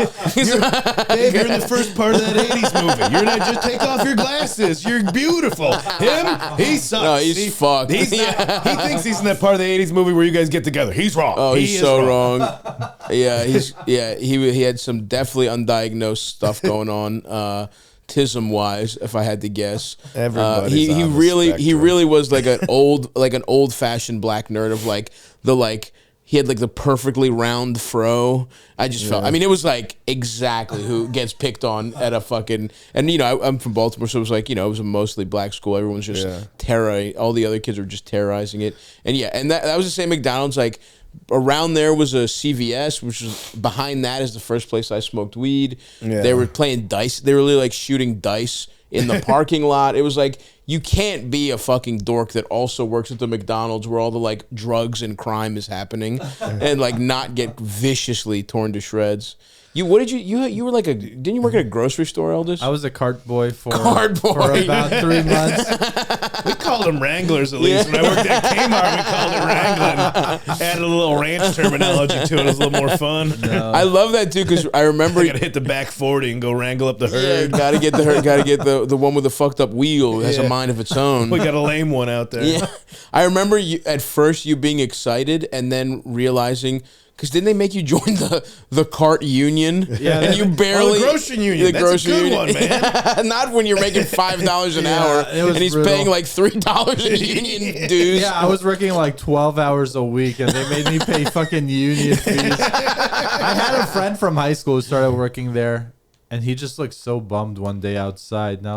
you're in the first part of that '80s movie. You're not just take off your glasses. You're beautiful. Him, he sucks. No, he's fucked. He's not, he thinks he's in that part of the '80s movie where you guys get together. He's wrong. Oh, he's so wrong. He had some definitely undiagnosed stuff going on. Tism wise, if I had to guess, he really was like an old fashioned black nerd of like he had like the perfectly round fro. I just felt, I mean, it was like exactly who gets picked on at a fucking, and I'm from Baltimore, so it was like, it was a mostly black school. Everyone's just all the other kids were just terrorizing it. And that was the same McDonald's, like, around there was a CVS, which was behind that is the first place I smoked weed. Yeah. They were playing dice. They were really like shooting dice in the parking lot. It was like, you can't be a fucking dork that also works at the McDonald's where all the like drugs and crime is happening and like not get viciously torn to shreds. You were like didn't you work at a grocery store, Eldest? I was a cart boy for about 3 months. We called them Wranglers at least. When I worked at Kmart, we called it Wrangling. Added a little ranch terminology to it. It was a little more fun. No. I love that too because I remember you gotta hit the back 40 and go wrangle up the herd. Yeah, gotta get the herd. Gotta get the one with the fucked up wheel. It has a mind of its own. We got a lame one out there. Yeah, I remember at first you being excited and then realizing. Because didn't they make you join the cart union? Yeah, and you barely the grocery union. The That's grocery a good union. one, man. Not when you're making $5 an hour and he's paying like $3 in union dues. Yeah, I was working like 12 hours a week, and they made me pay fucking union fees. I had a friend from high school who started working there, and he just looked so bummed one day outside, and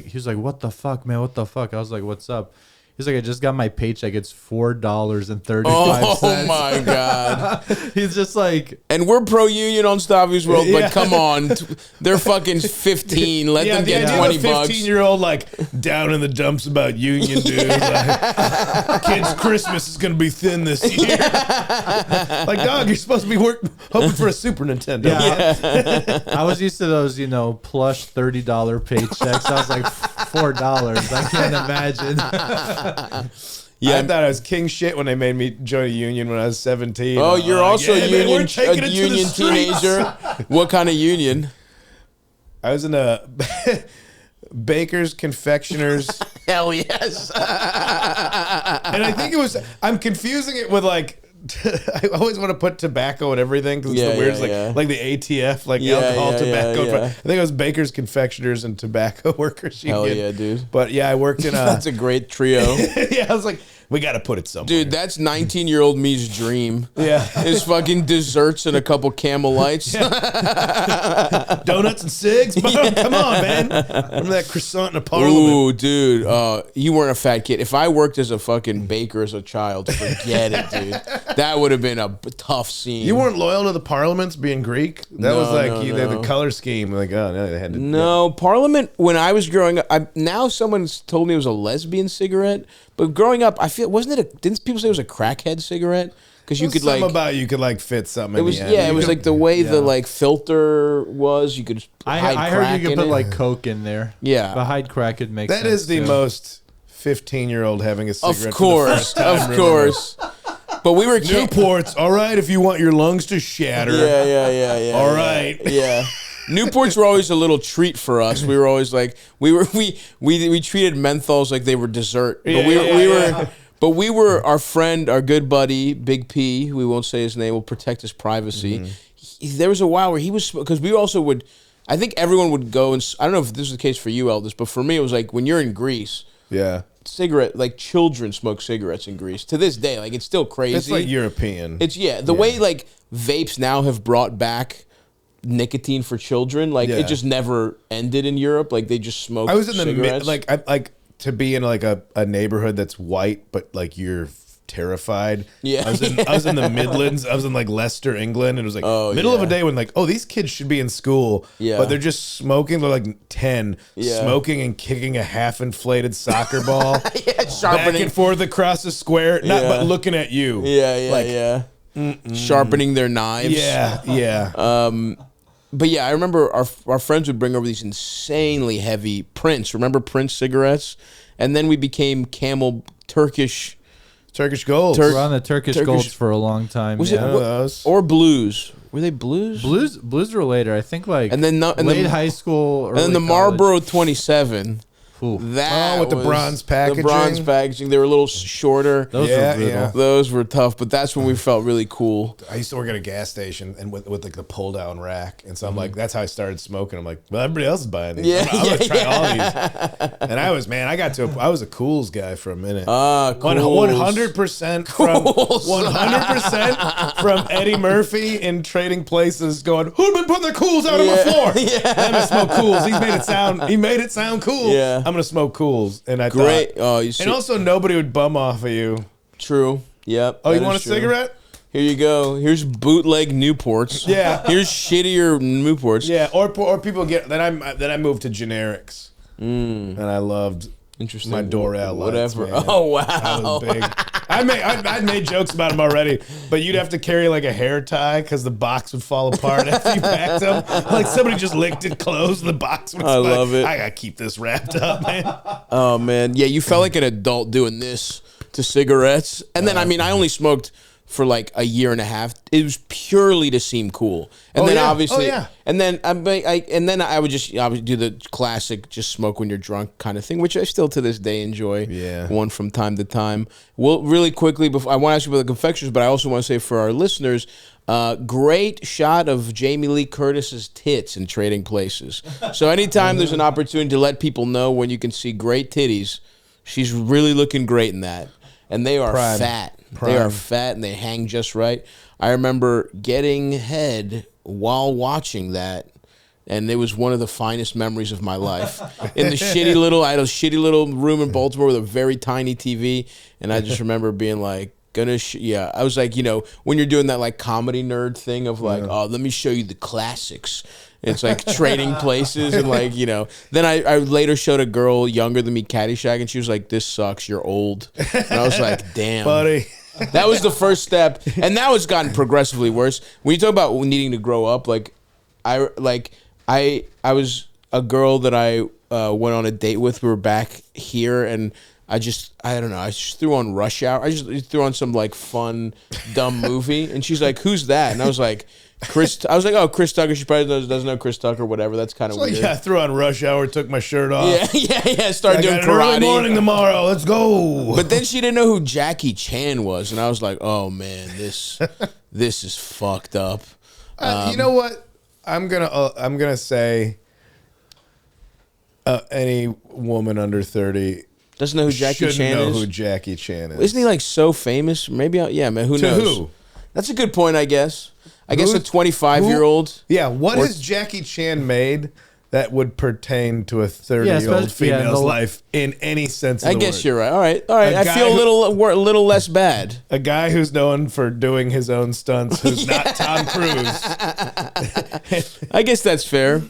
he was like, "What the fuck, man? What the fuck?" I was like, "What's up?" He's like, I just got my paycheck. It's $4.35. Oh my God. He's just like, and we're pro-union on Stavvy's World, but come on. They're fucking 15. Let them get 20 bucks. 15-year-old like down in the dumps about union, dude. Like, kids' Christmas is going to be thin this year. Like, dog, you're supposed to be hoping for a Super Nintendo. Yeah. I was used to those, plush $30 paychecks. I was like, $4. I can't imagine. Yeah, I thought I was king shit when they made me join a union when I was 17. Oh, you're also a union teenager. What kind of union? I was in a bakers, confectioners. Hell yes. And I think I'm confusing it with like, I always want to put tobacco and everything because it's the weirdest, like the ATF, like alcohol, tobacco. Yeah. I think it was bakers, confectioners, and tobacco workers. Hell yeah, dude. But yeah, I worked in a. That's a great trio. Yeah, I was like, we got to put it somewhere. Dude, that's 19-year-old me's dream. Yeah. Is fucking desserts and a couple Camel Lights. Donuts and cigs? Come on, man. Remember that croissant in a parliament? Ooh, dude. You weren't a fat kid. If I worked as a fucking baker as a child, forget it, dude. That would have been a tough scene. You weren't loyal to the parliaments being Greek? That was like the color scheme. Like, oh, no, they had to. No, Parliament, when I was growing up, now someone's told me it was a lesbian cigarette. But growing up, I feel didn't people say it was a crackhead cigarette? Because you could you could like fit something. It was in the end. it was like the way the like filter was. You could hide I crack heard you could put it. like Coke in there. Yeah, but hide crack would make that sense. Is the too. most 15-year-old having a cigarette. Of course, of course. But we were Newports. All right, if you want your lungs to shatter. Yeah. All right. Yeah. Newports were always a little treat for us. We were always like we treated menthols like they were dessert. But we were our friend, our good buddy, Big P. We won't say his name. We'll protect his privacy. There was a while where he was because we also would. I think everyone would go and I don't know if this is the case for you, Eldest, but for me it was like when you're in Greece. Yeah. Cigarette, like children smoke cigarettes in Greece to this day. Like it's still crazy. It's like European. It's the way like vapes now have brought back nicotine for children. Like it just never ended in Europe. Like they just smoked. I was in cigarettes. like to be in like a neighborhood that's white, but like you're terrified. Yeah. I was in the Midlands. I was in like Leicester, England, and it was like middle of a day when like, oh, these kids should be in school. Yeah. But they're just smoking. They're like 10, smoking and kicking a half-inflated soccer ball. Sharpening. Back and forth across the square, but looking at you. Sharpening their knives. But yeah, I remember our friends would bring over these insanely heavy Prince. Remember Prince cigarettes? And then we became Camel Turkish Gold. We're on the Turkish Golds for a long time. Was it or Blues? Were they Blues? Blues were later. I think like late high school. And then the Marlboro 27. That with the bronze packaging. The bronze packaging. They were a little shorter. Those were brutal. Those were tough, but that's when we felt really cool. I used to work at a gas station and with like the pull down rack, and so I'm like, that's how I stared smoking. I'm like, well, everybody else is buying these. I'm gonna try all these. And I was I was a Cools guy for a minute. 100% from 100% from Eddie Murphy in Trading Places, going, who'd been putting their Cools out on the floor? I'm gonna smoke Cools. He made it sound cool. Yeah. I'm gonna smoke Cools, and I Great. thought, and also nobody would bum off of you. True. Yep. Oh, you want a cigarette? Here you go. Here's bootleg Newports. Yeah. Here's shittier Newports. Yeah. Or people get then I moved to generics, and I loved my Doral lights. Whatever. Man. Oh wow. I was big. I made jokes about them already, but you'd have to carry like a hair tie because the box would fall apart after you packed them. Like somebody just licked it closed, the box would. Love it. I gotta keep this wrapped up, man. Oh man, yeah, you felt like an adult doing this to cigarettes, and then I only smoked for like a year and a half. It was purely to seem cool, and then obviously, and then I would just obviously do the classic, just smoke when you're drunk kind of thing, which I still to this day enjoy. Yeah, one from time to time. Well, really quickly, before I want to ask you about the confectioners, but I also want to say for our listeners, great shot of Jamie Lee Curtis's tits in Trading Places. So anytime there's an opportunity to let people know when you can see great titties, she's really looking great in that, and they are fat. They are fat and they hang just right. I remember getting head while watching that. and it was one of the finest memories of my life. In the I had a shitty little room in Baltimore with a very tiny TV, and I just remember being like, I was like, when you're doing that like comedy nerd thing of like, oh, let me show you the classics. It's like trading places and like, Then I later showed a girl younger than me Caddyshack, and she was like, this sucks, you're old. And I was like, damn. Buddy. That was the first step. And now it's gotten progressively worse. When you talk about needing to grow up, like I was a girl that I went on a date with. We were back here, and I don't know. I just threw on Rush Hour. I just threw on some like fun, dumb movie, and she's like, "Who's that?" And I was like, "Chris." I was like, "Oh, Chris Tucker." She probably doesn't know Chris Tucker, whatever. That's kind of weird. Yeah, I threw on Rush Hour, took my shirt off. Yeah. Started doing karate. Early morning tomorrow. Let's go. But then she didn't know who Jackie Chan was, and I was like, "Oh man, this is fucked up." You know what? I'm gonna say, any woman under 30. Doesn't know who Jackie Chan is? Who Jackie Chan is. Isn't he like so famous? Maybe, man, who knows? Who? That's a good point, I guess. I guess a 25-year-old. Yeah, what has Jackie Chan made that would pertain to a 30-year-old female's life in any sense of the word? I guess you're right. All right. I feel a little less bad. A guy who's known for doing his own stunts, who's not Tom Cruise. I guess that's fair.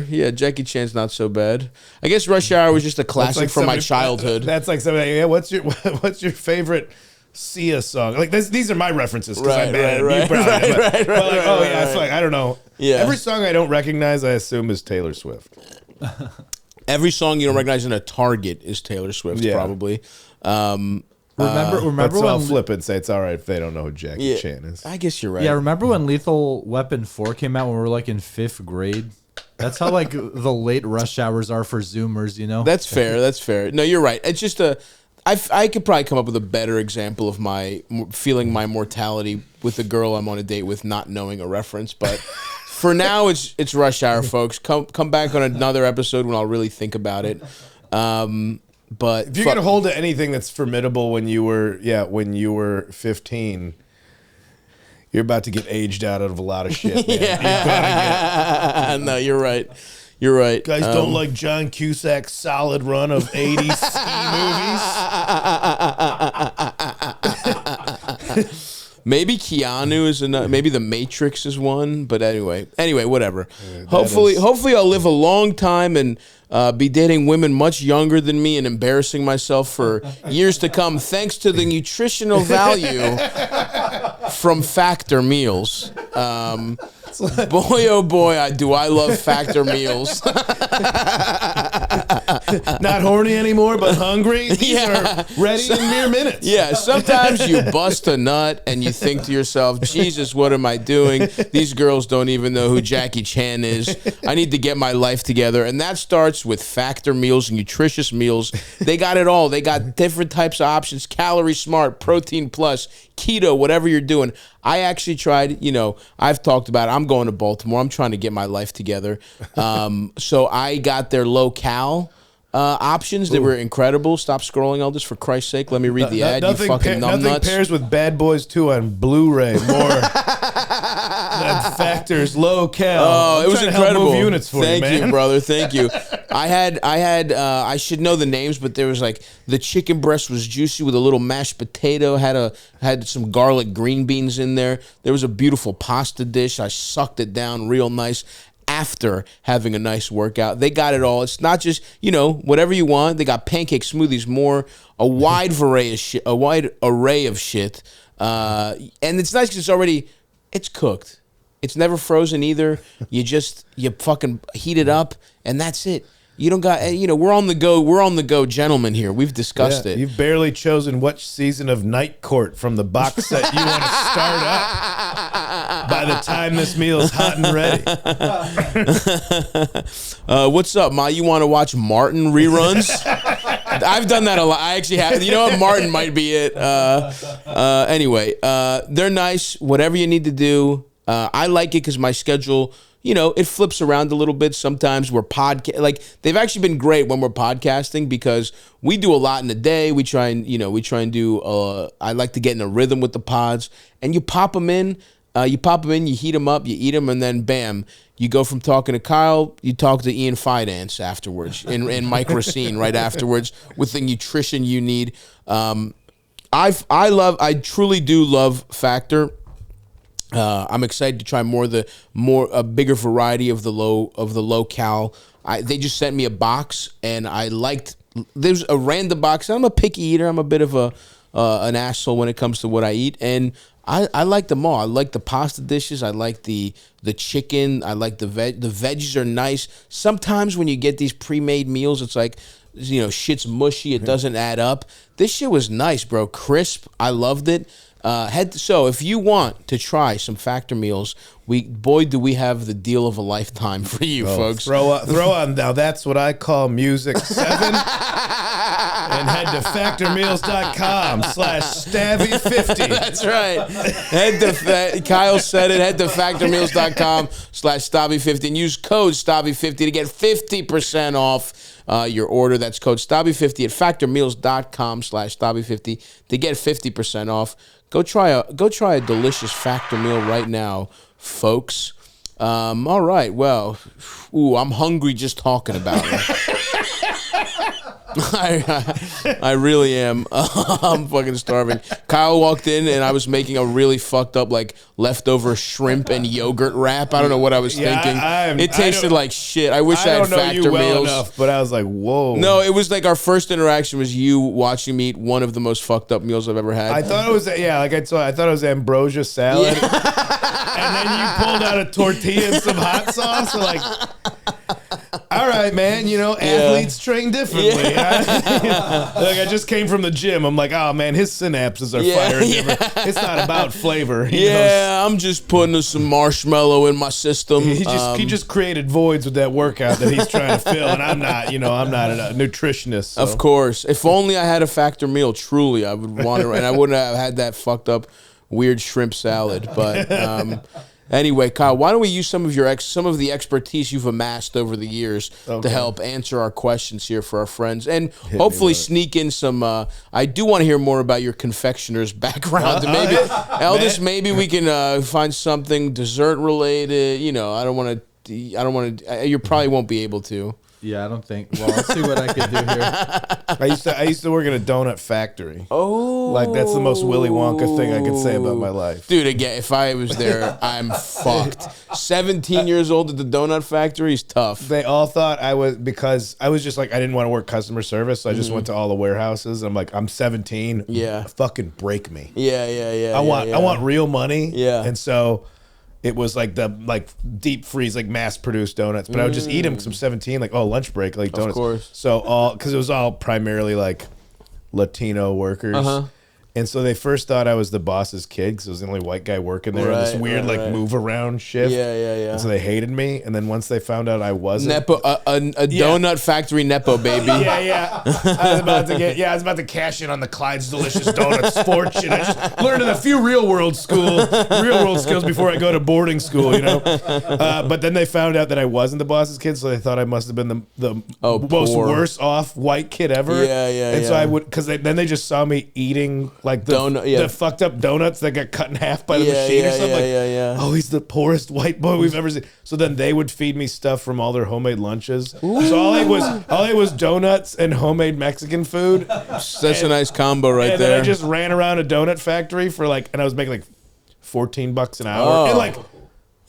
Yeah, Jackie Chan's not so bad. I guess Rush Hour was just a classic from my childhood. That's like somebody. Yeah, what's your favorite Sia song? Like these are my references because I'm bad. Right. Oh yeah, it's like I don't know. Yeah. Every song I don't recognize, I assume is Taylor Swift. Every song you don't recognize in a Target is Taylor Swift, probably. Remember when I'll flip and say it's all right if they don't know who Jackie Chan is. I guess you're right. Yeah, remember when Lethal Weapon 4 came out when we were like in 5th grade? That's how like the late rush hours are for Zoomers, That's fair. No, you're right. It's just I could probably come up with a better example of my feeling my mortality with the girl I'm on a date with, not knowing a reference. But for now, it's Rush Hour, folks. Come back on another episode when I'll really think about it. But if you're gonna hold to anything that's formidable when you were 15, you're about to get aged out of a lot of shit. Man. No, you're right. You're right. Guys don't like John Cusack's solid run of 80s ski movies. Maybe Keanu is enough. Maybe The Matrix is one. But anyway, whatever. Hopefully I'll live a long time and be dating women much younger than me and embarrassing myself for years to come, thanks to the nutritional value from Factor meals. Boy, oh boy, do I love Factor meals. Not horny anymore, but hungry. These are ready in mere minutes. Yeah, sometimes you bust a nut and you think to yourself, Jesus, what am I doing? These girls don't even know who Jackie Chan is. I need to get my life together. And that starts with Factor meals, nutritious meals. They got it all. They got different types of options, Calorie Smart, Protein Plus, keto, whatever you're doing. I actually tried, I've talked about it. I'm going to Baltimore. I'm trying to get my life together. So I got their low-cal options. They were incredible. Stop scrolling all this, for Christ's sake. Let me read the ad, you fucking numbnuts. Nothing pairs with Bad Boys 2 on Blu-ray more than Factor's low-cal. Oh, it was incredible. Move units for Thank you, you, brother. Thank you. I should know the names, but there was like the chicken breast was juicy with a little mashed potato, had some garlic green beans in there. There was a beautiful pasta dish. I sucked it down real nice after having a nice workout. They got it all. It's not just, whatever you want. They got pancake smoothies, a wide array of shit. And it's nice because it's cooked. It's never frozen either. You fucking heat it up and that's it. You don't got, we're on the go gentlemen here. We've discussed it. You've barely chosen which season of Night Court from the box set you want to start up by the time this meal is hot and ready. What's up, Ma? You want to watch Martin reruns? I've done that a lot. I actually have. You know what? Martin might be it. Anyway, they're nice. Whatever you need to do. I like it because my schedule, it flips around a little bit. Sometimes we're they've actually been great when we're podcasting because we do a lot in the day. We try and do, I like to get in a rhythm with the pods and you pop them in. You pop them in, you heat them up, you eat them, and then bam, you go from talking to Kyle, you talk to Ian Finance afterwards, and Mike Racine right afterwards with the nutrition you need. I truly do love Factor. I'm excited to try a bigger variety of the low cal. They just sent me a box, and there's a random box. I'm a picky eater. I'm a bit of an asshole when it comes to what I eat, and I like them all. I like the pasta dishes. I like the chicken. I like the veggies are nice. Sometimes when you get these pre-made meals, it's like, shit's mushy. It doesn't add up. This shit was nice, bro. Crisp. I loved it. So if you want to try some Factor meals, do we have the deal of a lifetime for you, folks. Throw on now. That's what I call music 7. And head to factormeals.com/Stavvy50. That's right. Kyle said it. Head to factormeals.com/Stavvy50 and use code Stavvy50 to get 50% off your order. That's code Stavvy50 at factormeals.com/Stavvy50 to get 50% off. Go try a delicious Factor meal right now, folks. All right. Well, I'm hungry just talking about it. I really am. I'm fucking starving. Kyle walked in and I was making a really fucked up leftover shrimp and yogurt wrap. I don't know what I was thinking. It tasted like shit. I wish I had Factor meals. Enough, but I was like, whoa. No, it was like our first interaction was you watching me eat one of the most fucked up meals I've ever had. I thought it was I thought it was ambrosia salad. Yeah. And then you pulled out a tortilla and some hot sauce. All right, man. Athletes train differently. Yeah. I just came from the gym. I'm like, oh man, his synapses are firing different. It's not about flavor. I'm just putting some marshmallow in my system. He just created voids with that workout that he's trying to fill, and I'm not a nutritionist. So. Of course, if only I had a Factor meal. Truly, I would want to, and I wouldn't have had that fucked up weird shrimp salad. But anyway, Kyle, why don't we use some of the expertise you've amassed over the years to help answer our questions here for our friends, and hopefully sneak in some. I do want to hear more about your confectioner's background. Maybe, Eldest, maybe we can find something dessert related. I don't want to. You probably won't be able to. Yeah, I don't think. Well, I'll see what I can do here. I used to work in a donut factory. Oh, that's the most Willy Wonka thing I could say about my life, dude. Again, if I was there, I'm fucked. 17 years old at the donut factory is tough. They all thought I was, because I was just I didn't want to work customer service, so I just went to all the warehouses. And I'm 17. Yeah, fucking break me. Yeah. I want real money. Yeah, and so. It was the deep freeze, mass produced donuts, but I would just eat them because I'm 17. Lunch break, donuts. Of course. So because it was all primarily Latino workers. And so they first thought I was the boss's kid because I was the only white guy working there. This weird move around shift. Yeah. And so they hated me. And then once they found out I wasn't, Nepo, a donut factory Nepo baby. Yeah. I was about to cash in on the Clyde's Delicious Donuts fortune. I just learned a few real world skills before I go to boarding school. But then they found out that I wasn't the boss's kid, so they thought I must have been the most worse off white kid ever. Yeah. And so I would, because then they just saw me eating the fucked up donuts that got cut in half by the machine or something. Oh, he's the poorest white boy we've ever seen. So then they would feed me stuff from all their homemade lunches. Ooh. So all I was donuts and homemade Mexican food. That's a nice combo right there. And then I just ran around a donut factory for and I was making $14 an hour. Oh.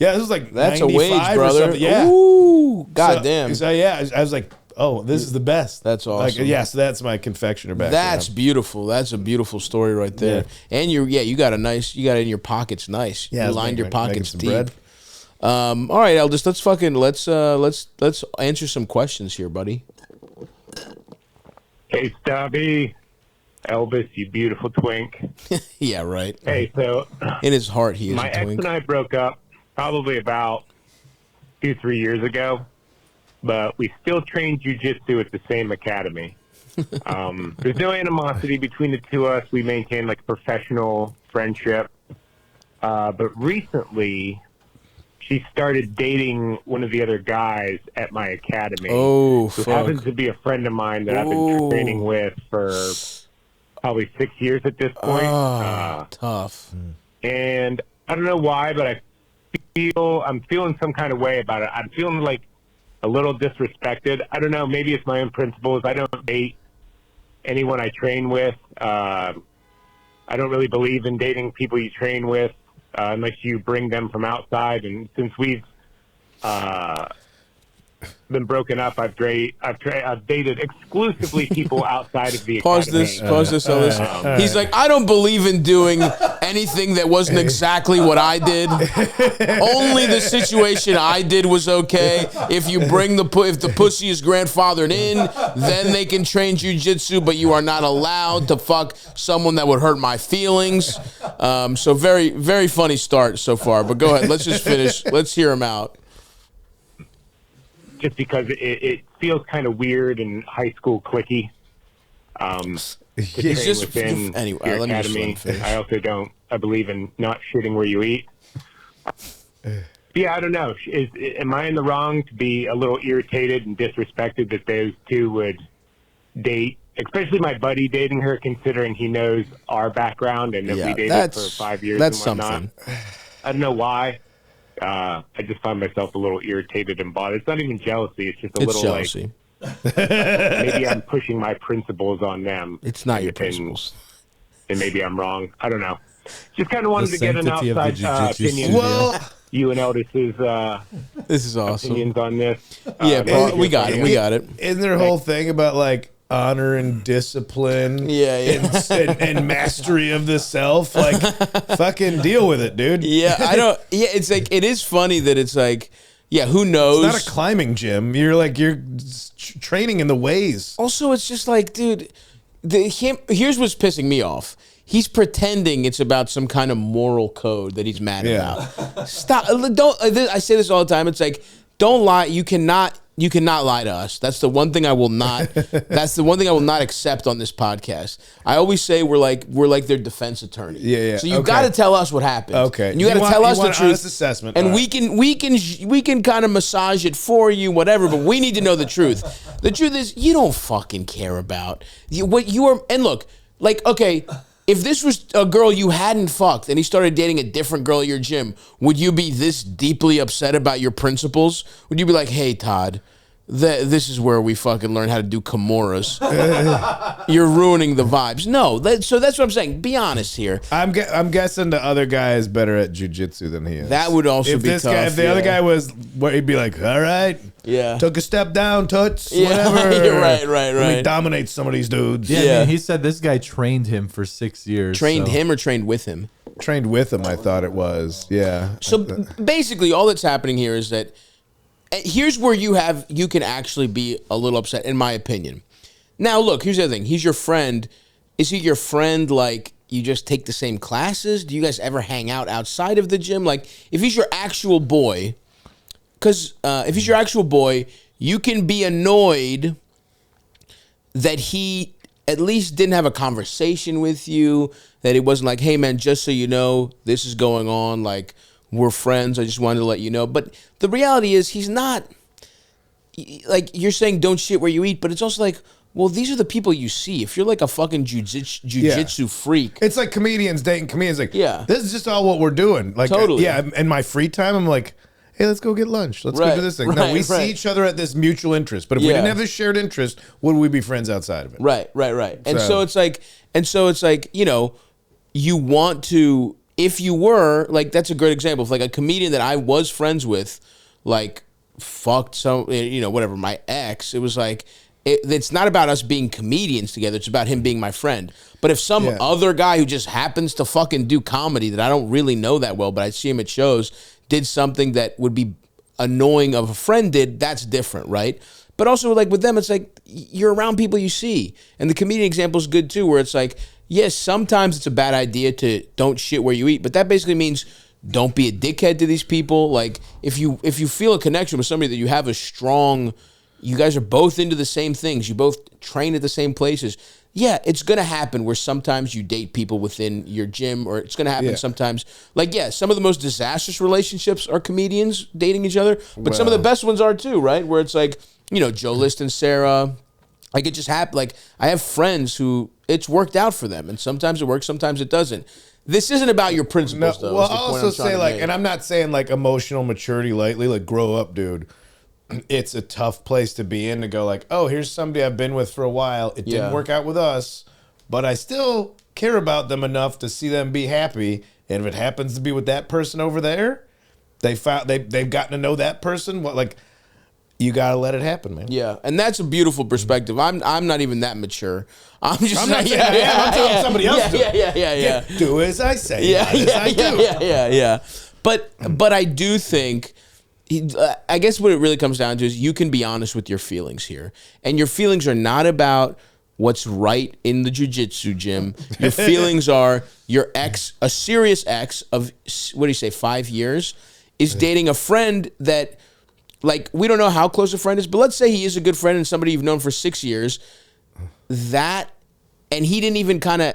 And this was that's a 95 wage, brother. or something. Yeah. Ooh, goddamn. So I was like, oh, this is the best. That's awesome. So that's my confectioner background. That's beautiful. That's a beautiful story right there. Yeah. And you got it in your pockets nice. Yeah, you lined your pockets deep. Bread. All right, Eldest, let's answer some questions here, buddy. Hey, Stavvy. Elvis, you beautiful twink. Yeah, right. Hey, so in his heart he is my a twink. ex and I broke up probably about 2-3 years ago. But we still train jiu-jitsu at the same academy. There's no animosity between the two of us. We maintain a professional friendship. But recently, she started dating one of the other guys at my academy. Oh, who fuck. happens to be a friend of mine that I've been training with for probably 6 years at this point. Tough. And I don't know why, but I'm feeling some kind of way about it. I'm feeling like a little disrespected. I don't know. Maybe it's my own principles. I don't date anyone I train with. I don't really believe in dating people you train with unless you bring them from outside. And since we've been broken up, I've dated exclusively people outside of the academy. Pause this. He's like, I don't believe in doing anything that wasn't exactly what I did. Only the situation I did was okay. If you bring if the pussy is grandfathered in, then they can train jujitsu, but you are not allowed to fuck someone that would hurt my feelings. So very, very funny start so far, but go ahead. Let's just finish. Let's hear him out. Just because it feels kind of weird and high school cliquey. It's just anyway. Let me academy. Just I also don't. I believe in not shitting where you eat. Yeah, I don't know. Am I in the wrong to be a little irritated and disrespected that those two would date? Especially my buddy dating her, considering he knows our background and that we dated for 5 years. That's and whatnot. something. I don't know why. I just find myself a little irritated and bothered. It's not even jealousy. It's just a little jealousy. Like maybe I'm pushing my principles on them. It's not your principles. And maybe I'm wrong. I don't know. Just kind of wanted to get an outside opinion. Well, you and Eldis's this is awesome. opinions on this. Yeah, we got it. We got it. Isn't there a whole thing about like honor and discipline? And mastery of the self? Like, fucking deal with it, dude. Yeah, I don't. Yeah, it's like it is funny that it's like, yeah, who knows? It's not a climbing gym. You're training in the ways. Also, it's just like, dude, here's what's pissing me off. He's pretending it's about some kind of moral code that he's mad about. Stop. Don't. I say this all the time. It's like, don't lie. You cannot lie to us. That's the one thing I will not. That's the one thing I will not accept on this podcast. I always say we're like their defense attorney. Yeah. So you got to tell us what happened. Okay. And you got to tell us the truth. Honest assessment. And we can kind of massage it for you, whatever. But we need to know the truth. The truth is, you don't fucking care about what you are. And look, like, okay. If this was a girl you hadn't fucked and he started dating a different girl at your gym, would you be this deeply upset about your principles? Would you be like, hey, Todd, this is where we fucking learn how to do Kimuras. You're ruining the vibes. No, so that's what I'm saying. Be honest here. I'm guessing the other guy is better at jiu-jitsu than he is. That would also be tough. If the other guy was, he'd be like, all right. Yeah. Took a step down, toots, yeah. whatever. You're right. Let me dominate some of these dudes. Yeah, I mean, he said this guy trained him for 6 years. Trained him or trained with him? Trained with him, I thought it was. Yeah. So basically, all that's happening here is that here's where you can actually be a little upset, in my opinion. Now, look, here's the other thing. He's your friend. Is he your friend like you just take the same classes? Do you guys ever hang out outside of the gym? Like, if he's your actual boy... Because if he's your actual boy, you can be annoyed that he at least didn't have a conversation with you, that it wasn't like, hey, man, just so you know, this is going on. Like, we're friends. I just wanted to let you know. But the reality is he's not, like, you're saying don't shit where you eat, but it's also like, well, these are the people you see. If you're like a fucking jujitsu freak. It's like comedians dating comedians. Like, yeah, this is just all what we're doing. Like, totally. Yeah, in my free time, I'm like, hey, let's go get lunch. Let's go do this thing. No, we see each other at this mutual interest. But if we didn't have this shared interest, would we be friends outside of it? Right. And so it's like, you know, you want to, if you were, like, that's a great example of like a comedian that I was friends with, like, fucked some, you know, whatever, my ex, it was like, it's not about us being comedians together. It's about him being my friend. But if some other guy who just happens to fucking do comedy that I don't really know that well, but I see him at shows, did something that would be annoying of a friend did, that's different, right? But also, like, with them, it's like, you're around people you see. And the comedian example is good, too, where it's like, yes, sometimes it's a bad idea to don't shit where you eat, but that basically means don't be a dickhead to these people. Like, if you feel a connection with somebody that you have a strong, you guys are both into the same things, you both train at the same places, yeah, it's going to happen where sometimes you date people within your gym, or it's going to happen sometimes. Like, yeah, some of the most disastrous relationships are comedians dating each other, but some of the best ones are too, right? Where it's like, you know, Joe List and Sarah, Like, it just happened. Like, I have friends who it's worked out for them, and sometimes it works, sometimes it doesn't. This isn't about your principles, though. Well, I'll also say, like, and I'm not saying, like, emotional maturity lightly, like, grow up, dude. It's a tough place to be in, to go like, oh, here's somebody I've been with for a while. It didn't work out with us, but I still care about them enough to see them be happy. And if it happens to be with that person over there, they've gotten to know that person. Like, you gotta let it happen, man. Yeah, and that's a beautiful perspective. I'm not even that mature. I'm just I'm not saying I am. I'm telling somebody else to. Yeah. Do as I say. Not as I do. Yeah. But I do think. I guess what it really comes down to is you can be honest with your feelings here. And your feelings are not about what's right in the jiu-jitsu gym. Your feelings are your ex, a serious ex of, what do you say, 5 years, is dating a friend that, like, we don't know how close a friend is, but let's say he is a good friend and somebody you've known for 6 years. That, and he didn't even kind of,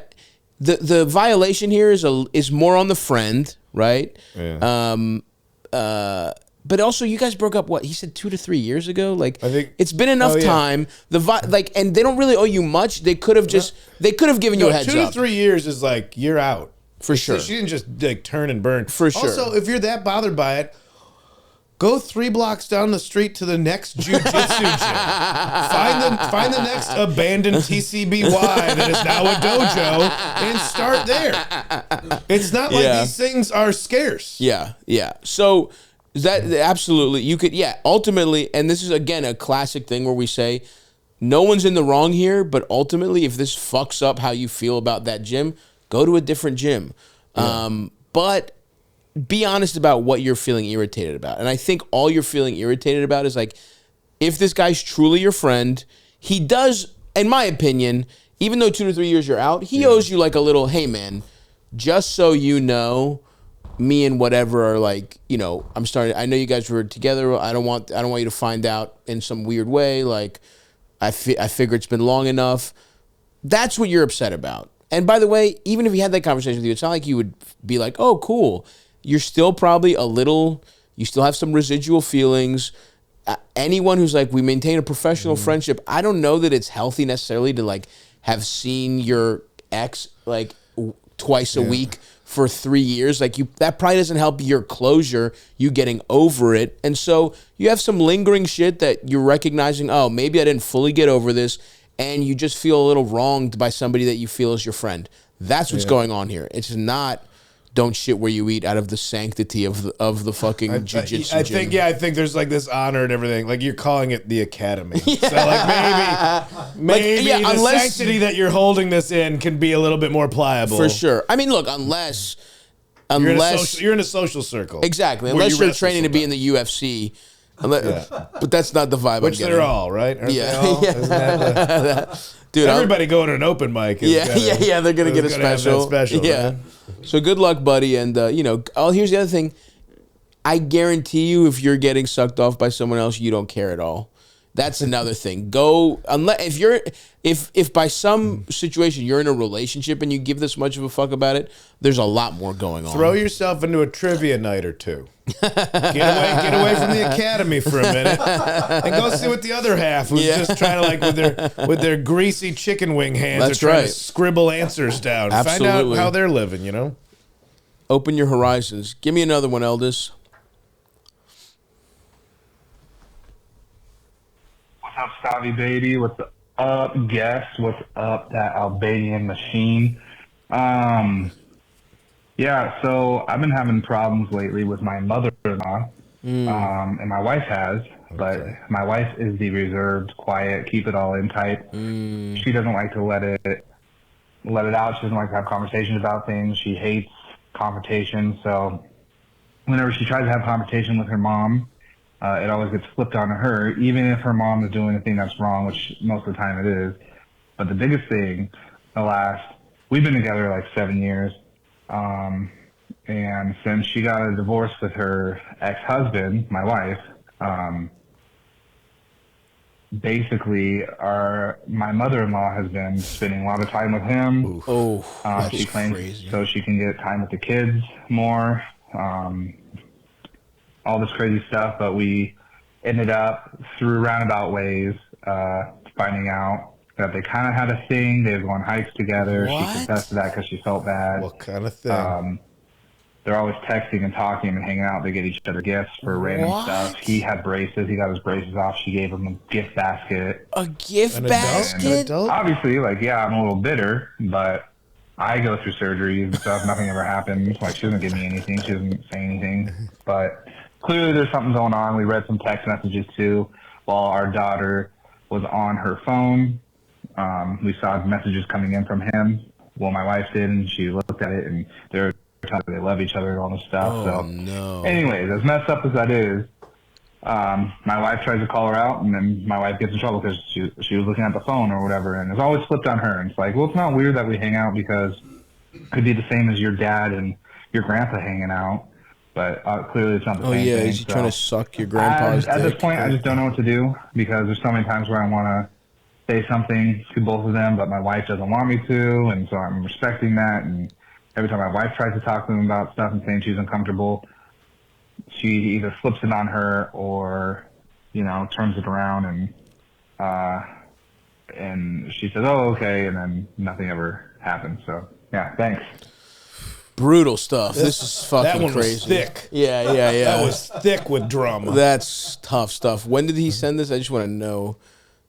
the violation here is more on the friend, right? Yeah. But also, you guys broke up, what, he said 2 to 3 years ago? Like, I think it's been enough time. And they don't really owe you much. They could have given you a heads up. 2 to 3 years is like, you're out. For sure. She didn't just, like, turn and burn. For sure. Also, if you're that bothered by it, go 3 blocks down the street to the next jiu-jitsu gym. Find the next abandoned TCBY that is now a dojo and start there. It's not like these things are scarce. Yeah. So that absolutely, you could, ultimately, and this is, again, a classic thing where we say, no one's in the wrong here, but ultimately, if this fucks up how you feel about that gym, go to a different gym. But be honest about what you're feeling irritated about. And I think all you're feeling irritated about is, like, if this guy's truly your friend, he does, in my opinion, even though 2 to 3 years you're out, he owes you, like, a little, hey, man, just so you know, me and whatever are, like, you know, I know you guys were together. I don't want you to find out in some weird way. Like, I figure it's been long enough. That's what you're upset about. And by the way, even if he had that conversation with you, it's not like you would be like, oh, cool. You're still probably you still have some residual feelings. Anyone who's like, we maintain a professional friendship, I don't know that it's healthy necessarily to, like, have seen your ex, like, twice a week for 3 years. Like, that probably doesn't help your closure, you getting over it. And so you have some lingering shit that you're recognizing, oh, maybe I didn't fully get over this, and you just feel a little wronged by somebody that you feel is your friend. That's what's going on here. It's not don't shit where you eat out of the sanctity of the fucking jiu-jitsu gym. I think there's, like, this honor and everything. Like, you're calling it the academy. So, like, maybe the sanctity that you're holding this in can be a little bit more pliable. For sure. I mean, look, unless you're in a social circle. exactly, unless you're training to be in the UFC. But that's not the vibe. Which they're all, right? Aren't they all? Isn't that dude, everybody going to an open mic. They're gonna get a special. Yeah. Man. So good luck, buddy. And here's the other thing. I guarantee you, if you're getting sucked off by someone else, you don't care at all. That's another thing. If by some situation you're in a relationship and you give this much of a fuck about it, there's a lot more going on. Throw yourself into a trivia night or two. Get away from the academy for a minute and go see what the other half who's just trying to, like, with their greasy chicken wing hands, are trying to scribble answers down. Absolutely. Find out how they're living, you know? Open your horizons. Give me another one, Eldis. What's up, Stavvy baby? What's up, Guess? What's up, that Albanian machine? Yeah, so I've been having problems lately with my mother-in-law, and my wife has, but my wife is the reserved, quiet, keep it all in type. She doesn't like to let it out. She doesn't like to have conversations about things. She hates confrontation, so whenever she tries to have confrontation with her mom, it always gets flipped onto her, even if her mom is doing a thing that's wrong, which most of the time it is. But the biggest thing, we've been together like 7 years. And since she got a divorce with her ex-husband, my wife, basically my mother-in-law has been spending a lot of time with him. She claims crazy. So she can get time with the kids more, all this crazy stuff. But we ended up, through roundabout ways, finding out that they kind of had a thing. They were going hikes together. What? She confessed to that because she felt bad. What kind of thing? They're always texting and talking and hanging out. They get each other gifts for random stuff. He had braces. He got his braces off. She gave him a gift basket. A gift An basket? adult? Obviously, like, yeah, I'm a little bitter, but I go through surgeries and stuff. Nothing ever happens. Like, she doesn't give me anything. She doesn't say anything. But clearly there's something going on. We read some text messages, too, while our daughter was on her phone. We saw messages coming in from him. Well, my wife did, and she looked at it, and they're telling her they love each other and all this stuff. Oh, no. Anyways, as messed up as that is, my wife tries to call her out, and then my wife gets in trouble because she was looking at the phone or whatever, and it's always flipped on her. And it's like, well, it's not weird that we hang out because it could be the same as your dad and your grandpa hanging out, but clearly it's not the same thing. Oh, yeah, is he trying to suck your grandpa's dick? At this point, I just don't know what to do because there's so many times where I want to say something to both of them, but my wife doesn't want me to, and so I'm respecting that. And every time my wife tries to talk to them about stuff and saying she's uncomfortable, she either flips it on her or, turns it around and she says, "Oh, okay," and then nothing ever happens. So yeah, thanks. Brutal stuff. This is fucking that one crazy. was thick. Yeah. That was thick with drama. That's tough stuff. When did he send this? I just want to know.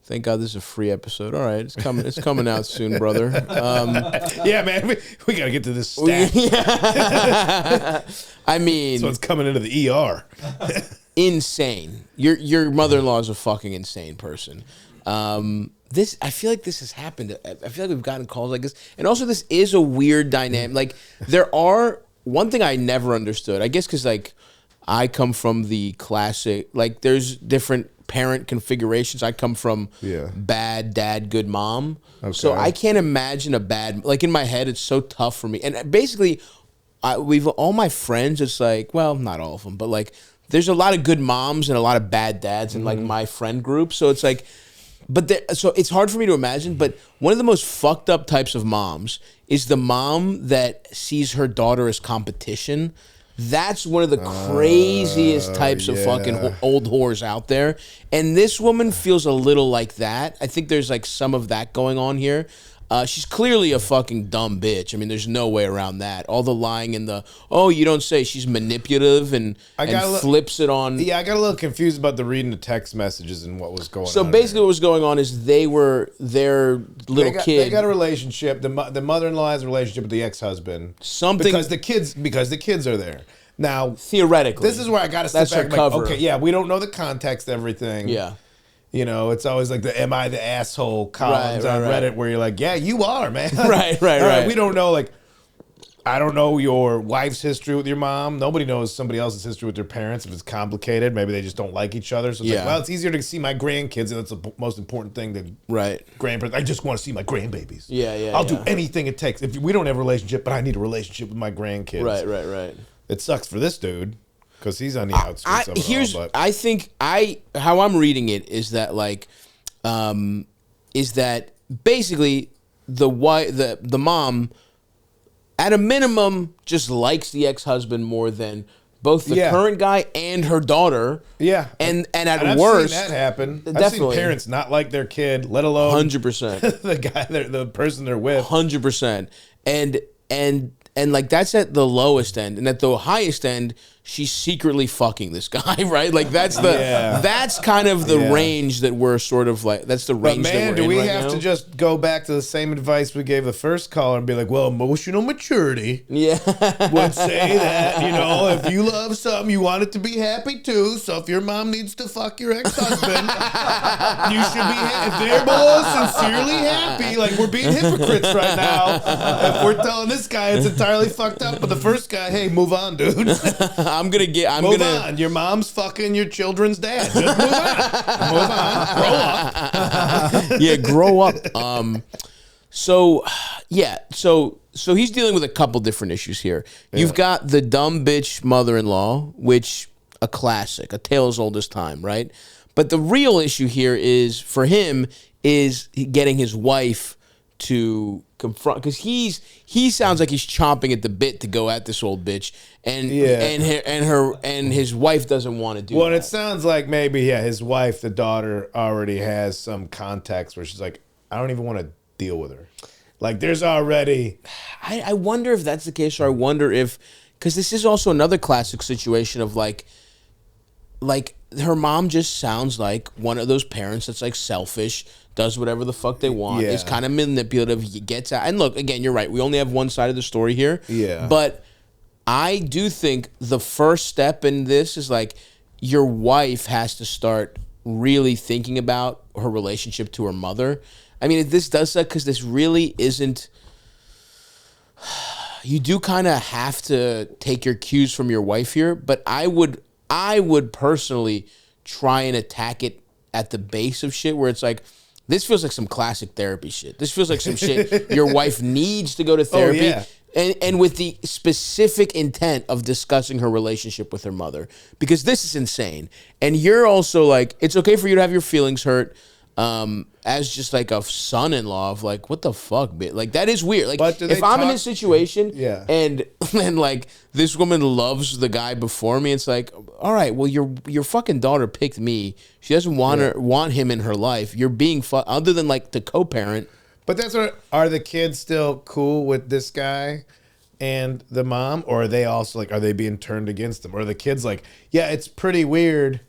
Thank God this is a free episode. All right, it's coming. It's coming out soon, brother. Yeah, man, we got to get to this stat. I mean, So it's coming into the ER. Insane. Your mother-in-law is a fucking insane person. I feel like this has happened. I feel like we've gotten calls like this, and also this is a weird dynamic. Like one thing I never understood. I guess because like I come from the classic. Like there's different parent configurations. I come from bad dad, good mom. Okay. So I can't imagine a bad, like in my head, it's so tough for me. And basically, all my friends, it's like, well, not all of them, but like there's a lot of good moms and a lot of bad dads in like my friend group. So it's like, so it's hard for me to imagine, but one of the most fucked up types of moms is the mom that sees her daughter as competition. That's one of the craziest types of fucking old whores out there. And this woman feels a little like that. I think there's like some of that going on here. She's clearly a fucking dumb bitch. I mean, there's no way around that. All the lying and you don't say. She's manipulative and flips it on. Yeah, I got a little confused about the reading the text messages and what was going on. So basically what was going on is their little kid. They got a relationship. The mother-in-law has a relationship with the ex-husband. Because the kids are there. Now, theoretically. This is where I got to step back. Like, okay, yeah, we don't know the context of everything. Yeah. It's always like the "Am I the asshole?" columns on Reddit where you're like, "Yeah, you are, man." Right. We don't know, like, I don't know your wife's history with your mom. Nobody knows somebody else's history with their parents. If it's complicated, maybe they just don't like each other. So it's like, well, it's easier to see my grandkids, and that's the most important thing than grandparents. I just want to see my grandbabies. Yeah. I'll do anything it takes. If we don't have a relationship, but I need a relationship with my grandkids. Right. It sucks for this dude. Because he's on the outskirts of it all. But I think how I'm reading it is that like, is that basically the mom, at a minimum, just likes the ex-husband more than both the current guy and her daughter. Yeah, and at worst, I've seen that happen. Definitely. I've seen parents not like their kid, let alone 100%. the person they're with. 100%, and like that's at the lowest end, and at the highest end, she's secretly fucking this guy, right? Like that's that's kind of the range that we're sort of like. That's the range. But man, that we're do we in right have now. to just go back to the same advice we gave the first caller and be like, well, emotional maturity would say that, if you love something, you want it to be happy too. So if your mom needs to fuck your ex-husband, you should be. If they're both sincerely happy, like we're being hypocrites right now. If we're telling this guy it's entirely fucked up, but the first guy, hey, move on, dude. Move on. Your mom's fucking your children's dad. Just move on. Grow up. Yeah, grow up. So he's dealing with a couple different issues here. You've got the dumb bitch mother-in-law, which a classic, a tale as old as time, right? But the real issue here is for him is getting his wife to confront, because he sounds like he's chomping at the bit to go at this old bitch, and his wife doesn't want to do. Well, that. It sounds like maybe his wife, the daughter, already has some context where she's like, I don't even want to deal with her. Like there's already. I wonder if that's the case, or I wonder if, because this is also another classic situation of like her mom just sounds like one of those parents that's like selfish, does whatever the fuck they want, is kind of manipulative, gets out. And look, again, you're right. We only have one side of the story here. Yeah. But I do think the first step in this is like your wife has to start really thinking about her relationship to her mother. I mean, this does suck because this really isn't. You do kind of have to take your cues from your wife here, but I would personally try and attack it at the base of shit where it's like, this feels like some classic therapy shit. This feels like some shit your wife needs to go to therapy. Oh, yeah. And with the specific intent of discussing her relationship with her mother. Because this is insane. And you're also like, it's okay for you to have your feelings hurt. As just like a son-in-law of like, what the fuck, bitch? Like that is weird. Like if I'm in his situation, and like this woman loves the guy before me, it's like, all right, well your fucking daughter picked me. She doesn't want him in her life. You're being other than like the co-parent. But that's what, are the kids still cool with this guy and the mom, or are they also like, are they being turned against them? Or are the kids like, yeah, it's pretty weird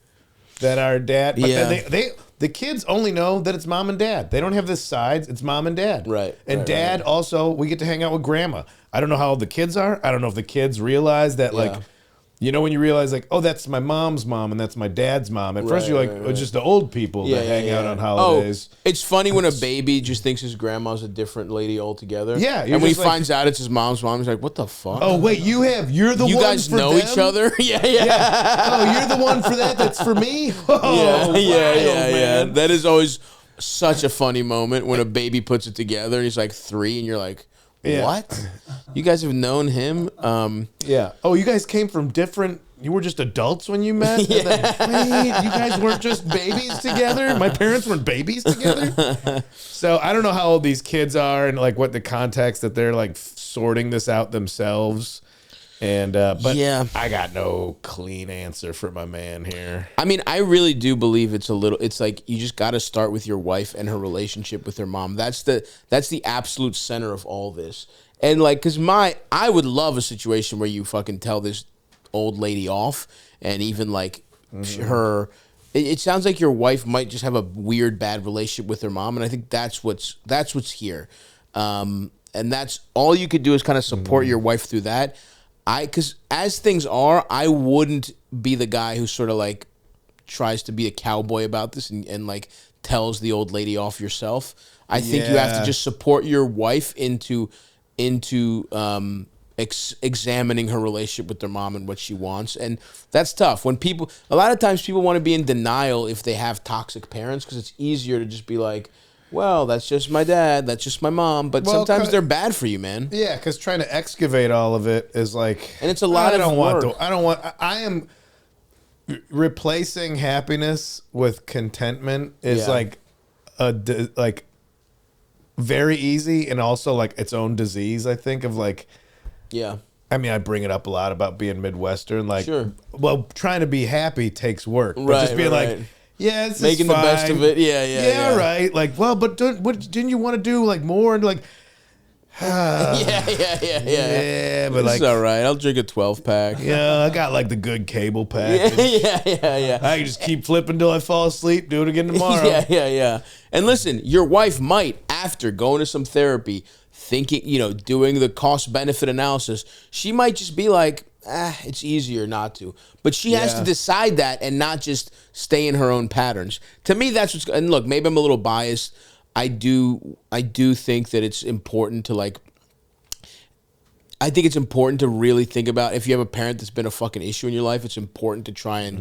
that our dad, but then the kids only know that it's mom and dad. They don't have this sides. It's mom and dad. Right. And dad also, we get to hang out with grandma. I don't know how old the kids are. I don't know if the kids realize that, like, you know, when you realize, like, oh, that's my mom's mom and that's my dad's mom. At first, you're like, it's just the old people that hang out on holidays. Oh, it's funny when a baby just thinks his grandma's a different lady altogether. Yeah. And when he finds out it's his mom's mom, he's like, what the fuck? Oh, wait, you're the one You guys for know them? each other? Yeah. Oh, you're the one for that? That's for me? Oh, yeah. That is always such a funny moment when a baby puts it together and he's like 3 and you're like, what? You guys have known him? Yeah. Oh, you guys came from different. You were just adults when you met? Yeah. Wait, you guys weren't just babies together? My parents weren't babies together? So I don't know how old these kids are and like what the context that they're like sorting this out themselves. And but I got no clean answer for my man here. I mean, I really do believe it's like you just got to start with your wife and her relationship with her mom. That's the absolute center of all this. And like, cause I would love a situation where you fucking tell this old lady off, and even like her. It sounds like your wife might just have a weird bad relationship with her mom, and I think that's what's here. And that's all you could do is kind of support your wife through that. Because as things are, I wouldn't be the guy who sort of like tries to be a cowboy about this and like tells the old lady off yourself. I think you have to just support your wife into examining her relationship with their mom and what she wants. And that's tough. When a lot of times people want to be in denial if they have toxic parents, because it's easier to just be like, well, that's just my dad, that's just my mom. But sometimes they're bad for you, man. Yeah, because trying to excavate all of it is like, and it's a lot of work. I am replacing happiness with contentment is like very easy, and also like its own disease. I think of like, I mean, I bring it up a lot about being Midwestern. Like, well, trying to be happy takes work, but just being like. Yeah, it's making the best of it. Yeah. Right. Like, well, but didn't you want to do like more? And like, yeah. But like, it's all right. I'll drink a 12-pack. Yeah, I got like the good cable package. Yeah. I can just keep flipping till I fall asleep. Do it again tomorrow. Yeah. And listen, your wife might, after going to some therapy, thinking, doing the cost-benefit analysis, she might just be like, it's easier not to. But she has to decide that and not just stay in her own patterns. To me, that's what's... And look, maybe I'm a little biased. I do think that it's important to like... I think it's important to really think about if you have a parent that's been a fucking issue in your life, it's important to try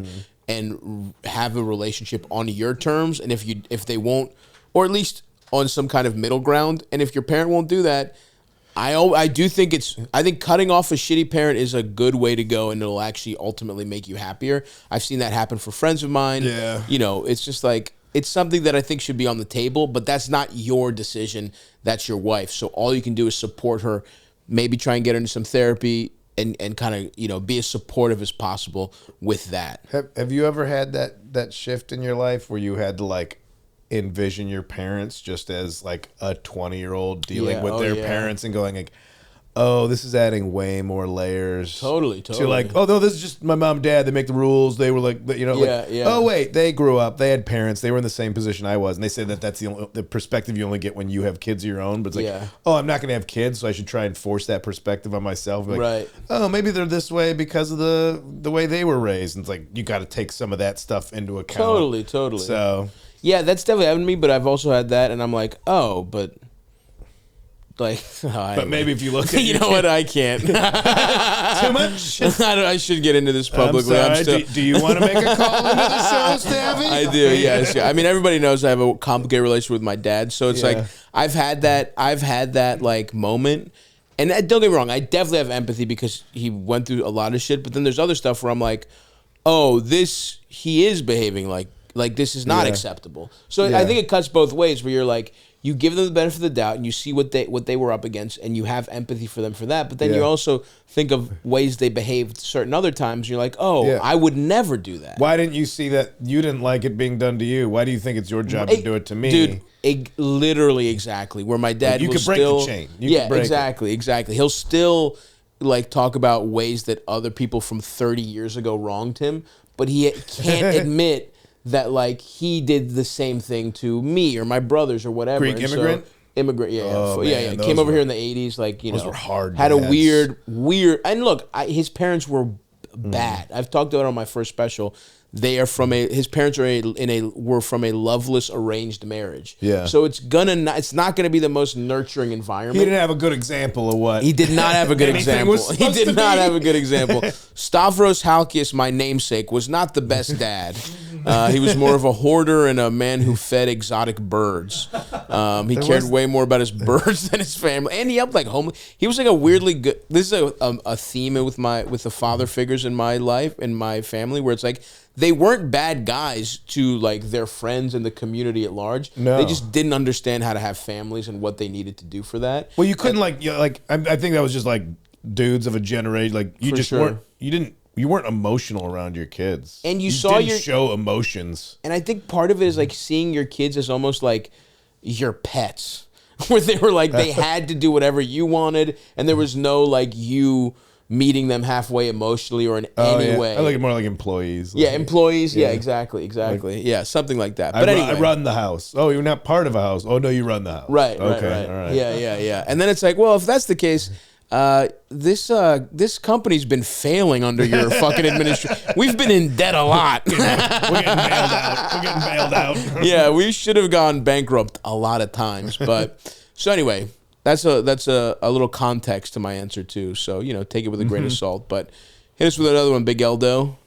and have a relationship on your terms. And if they won't, or at least on some kind of middle ground, and if your parent won't do that... I do think I think cutting off a shitty parent is a good way to go, and it'll actually ultimately make you happier. I've seen that happen for friends of mine. Yeah. It's just like, it's something that I think should be on the table, but that's not your decision. That's your wife. So all you can do is support her, maybe try and get her into some therapy and kind of, you know, be as supportive as possible with that. Have you ever had that shift in your life where you had to like envision your parents just as like a 20-year-old dealing with their parents and going like, oh, this is adding way more layers. Totally. To like, oh, no, this is just my mom and dad. They make the rules. They were like, you know, oh, wait, they grew up. They had parents. They were in the same position I was. And they say that that's the perspective you only get when you have kids of your own. But it's like, oh, I'm not going to have kids, so I should try and force that perspective on myself. Like, right. Oh, maybe they're this way because of the way they were raised. And it's like, you got to take some of that stuff into account. Totally. So, yeah, that's definitely happened to me, but I've also had that. And I'm like, oh, but... Like, but maybe if you look at you know what, I can't. Too much. I should get into this publicly. I'm sorry. Do you want to make a call into the show, Stavvy? I do. Yes. I mean, everybody knows I have a complicated relationship with my dad, so it's like I've had that like moment. And don't get me wrong, I definitely have empathy because he went through a lot of shit. But then there's other stuff where I'm like, oh, he is behaving like this is not acceptable. So I think it cuts both ways. Where you're like, you give them the benefit of the doubt and you see what they were up against and you have empathy for them for that. But then you also think of ways they behaved certain other times. And you're like, oh, I would never do that. Why didn't you see that you didn't like it being done to you? Why do you think it's your job to do it to me? Dude, literally exactly. Where my dad you will could break still, the chain. Exactly. He'll still like talk about ways that other people from 30 years ago wronged him, but he can't admit that like he did the same thing to me or my brothers or whatever. Greek immigrant? Immigrant, yeah. Came over here in the 80s, like, you know. Those were hard had dads. a weird, and look, his parents were bad. I've talked about it on my first special. His parents were from a loveless arranged marriage. Yeah. So it's not gonna be the most nurturing environment. He didn't have a good example of what. He did not have a good example. He did not have a good example. Stavros Halkias, my namesake, was not the best dad. He was more of a hoarder and a man who fed exotic birds. He cared way more about his birds than his family, and he helped like homeless. He was like a weirdly good. This is a theme with the father figures in my life and my family, where it's like they weren't bad guys to like their friends and the community at large. No, they just didn't understand how to have families and what they needed to do for that. Well, you couldn't I think that was just like dudes of a generation. Like you just weren't. You weren't emotional around your kids. And you didn't show emotions. And I think part of it is like seeing your kids as almost like your pets. Where they were like, they had to do whatever you wanted. And there was no like you meeting them halfway emotionally or in any way. I like it more like employees. Like, employees. Yeah, exactly. Like, something like that. But anyway. I run the house. Oh, you're not part of a house. Oh, no, you run the house. Right, okay, right. All right. Yeah. And then it's like, well, if that's the case... this company's been failing under your fucking administration. We've been in debt a lot. We're getting bailed out. Yeah, we should have gone bankrupt a lot of times. But so anyway, that's a little context to my answer too. So, you know, take it with a grain of salt. But hit us with another one, Big Eldo.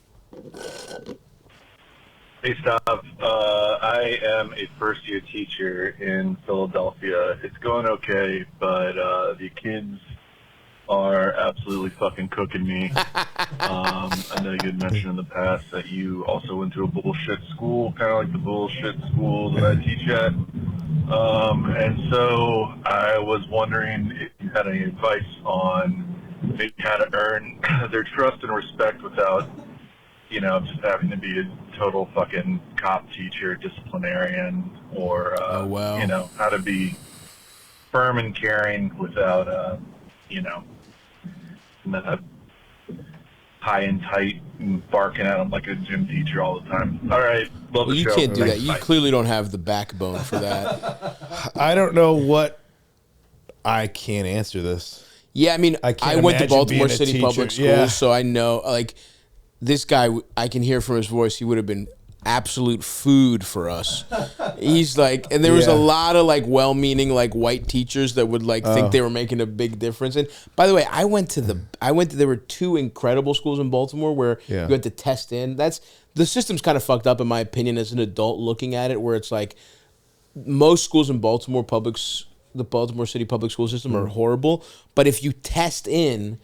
Hey, Stav. I am a first-year teacher in Philadelphia. It's going okay, but the kids are absolutely fucking cooking me. I know you had mentioned in the past that you also went to a bullshit school, kind of like the bullshit school that I teach at. And so I was wondering if you had any advice on maybe how to earn their trust and respect without, you know, just having to be a total fucking cop teacher, disciplinarian, or, you know, how to be firm and caring without, you know, not high and tight and barking at them like a gym teacher all the time. All right, love the show. You can't do that. You clearly don't have the backbone for that. I don't know what. I can't answer this. Yeah, I mean, I went to Baltimore City Public Schools, so I know, like, this guy, I can hear from his voice, he would have been absolute food for us. He's like, and there was a lot of like well-meaning like white teachers that would like think they were making a big difference. And by the way, there were two incredible schools in Baltimore where you had to test in. The system's kind of fucked up in my opinion as an adult looking at it, where it's like most schools in Baltimore the Baltimore City public school system are horrible, but if you test in,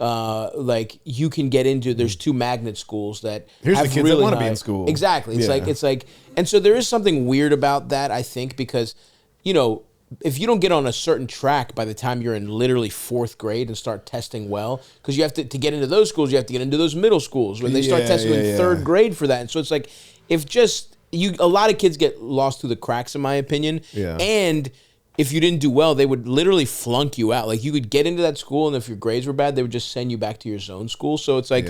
like you can get into. There's 2 magnet schools that Here's have the kids really that want to high, be in school. Exactly. It's Yeah. like, and so there is something weird about that, I think, because, you know, if you don't get on a certain track by the time you're in literally 4th grade and start testing well, because you have to get into those schools, you have to get into those middle schools when they start testing in 3rd grade for that. And so it's like, if just a lot of kids get lost through the cracks, in my opinion. Yeah. And if you didn't do well, they would literally flunk you out. Like you could get into that school, and if your grades were bad, they would just send you back to your zone school. So it's like,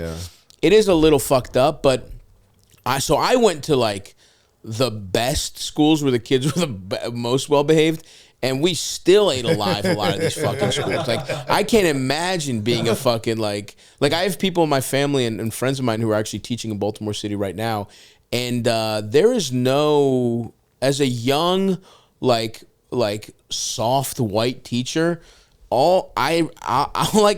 it is a little fucked up. But I went to like the best schools where the kids were the most well behaved. And we still ate alive a lot of these fucking schools. Like, I can't imagine being a fucking, like I have people in my family and friends of mine who are actually teaching in Baltimore City right now. And there is no, as a young, like soft white teacher, all I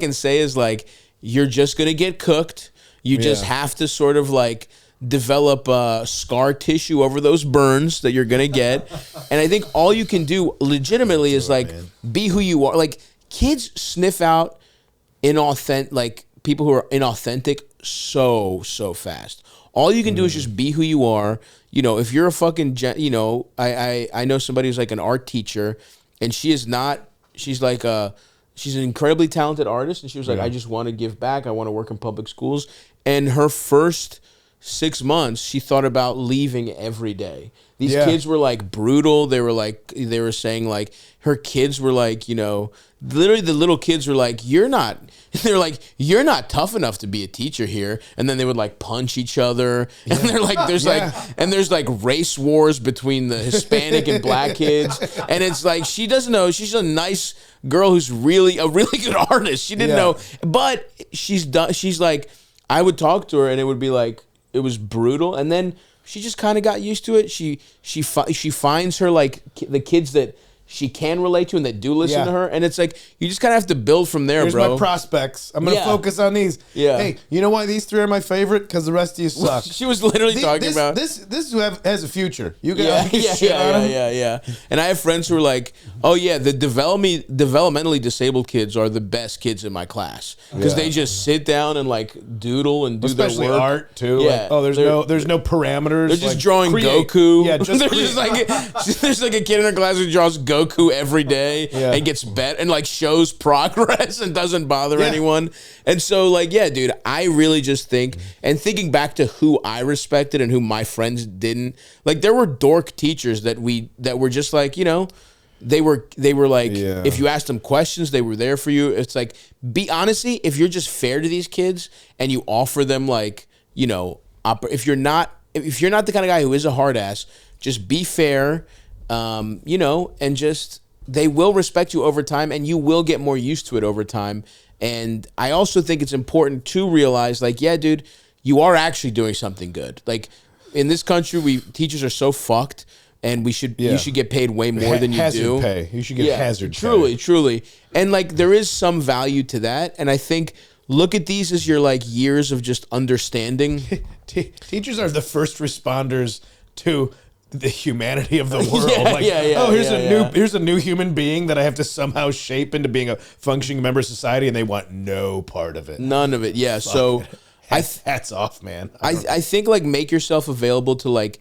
can say is, like, you're just going to get cooked. You just have to sort of, like, develop scar tissue over those burns that you're gonna get. And I think all you can do legitimately is like be who you are. Like kids sniff out like people who are inauthentic so fast. All you can do is just be who you are. You know, if you're a fucking, you know, I know somebody who's like an art teacher, and she's an incredibly talented artist, and she was like, I just want to give back. I want to work in public schools. And her first 6 months, she thought about leaving every day. These kids were like brutal. They were saying like her kids were like, you know, literally the little kids were like, you're not tough enough to be a teacher here. And then they would like punch each other. And they're like, there's like race wars between the Hispanic and black kids. And it's like, she doesn't know. She's a nice girl who's a really good artist. She didn't know, but she's like, I would talk to her and it would be like, it was brutal, and then she just kind of got used to it. She finds her like the kids that she can relate to and that do listen to her, and it's like you just kind of have to build from there. Here's bro. My prospects. I'm gonna focus on these. Yeah. Hey, you know why these 3 are my favorite? Because the rest of you suck. She was literally talking about this has a future. You can yeah. And I have friends who are like, oh yeah, the developmentally disabled kids are the best kids in my class because they just sit down and like doodle and do especially their work. Art too. Yeah. Like, there's no parameters. They're just like, drawing Goku. Yeah, there's like a kid in her class who draws Goku every day and gets bet and like shows progress and doesn't bother anyone. And so like, yeah, dude, I really just think, and thinking back to who I respected and who my friends didn't, like there were dork teachers that were just like, you know, they were like, if you asked them questions, they were there for you. It's like, honestly, if you're just fair to these kids and you offer them like, you know, if you're not the kind of guy who is a hard ass, just be fair, you know, and just, they will respect you over time and you will get more used to it over time. And I also think it's important to realize like, yeah, dude, you are actually doing something good. Like in this country, teachers are so fucked and you should get paid way more than you do. Pay. You should get hazard pay. Truly. And like there is some value to that. And I think look at these as your like years of just understanding. Teachers are the first responders to the humanity of the world. Here's a new human being that I have to somehow shape into being a functioning member of society, and they want no part of it. None of it. Yeah. So hats off, man. I think like make yourself available to like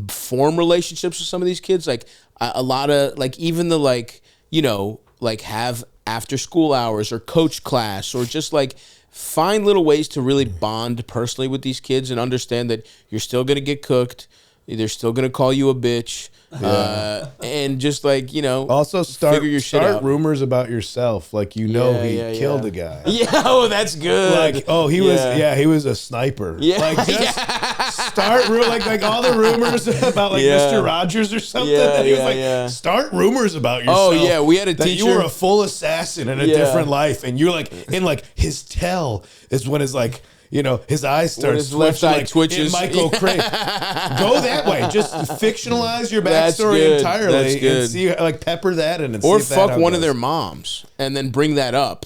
form relationships with some of these kids. Like a lot of like even the like, you know, like have after school hours or coach class or just like find little ways to really bond personally with these kids and understand that you're still going to get cooked. They're still going to call you a bitch. And just like, you know, also start out. rumors about yourself. Like, you know, he killed a guy. Yeah. Oh, that's good. Like, oh, he was a sniper. Yeah. Like, just start like all the rumors about like Mr. Rogers or something. He was like, start rumors about yourself. Oh yeah. We had a teacher. You were a full assassin in a different life. And you're like, in like his tell is when his like, you know, his eyes start his left eye like, twitches. Michael Craig. Go that way. Just fictionalize your backstory entirely and see, like, pepper that in and or see if fuck that one of their moms and then bring that up.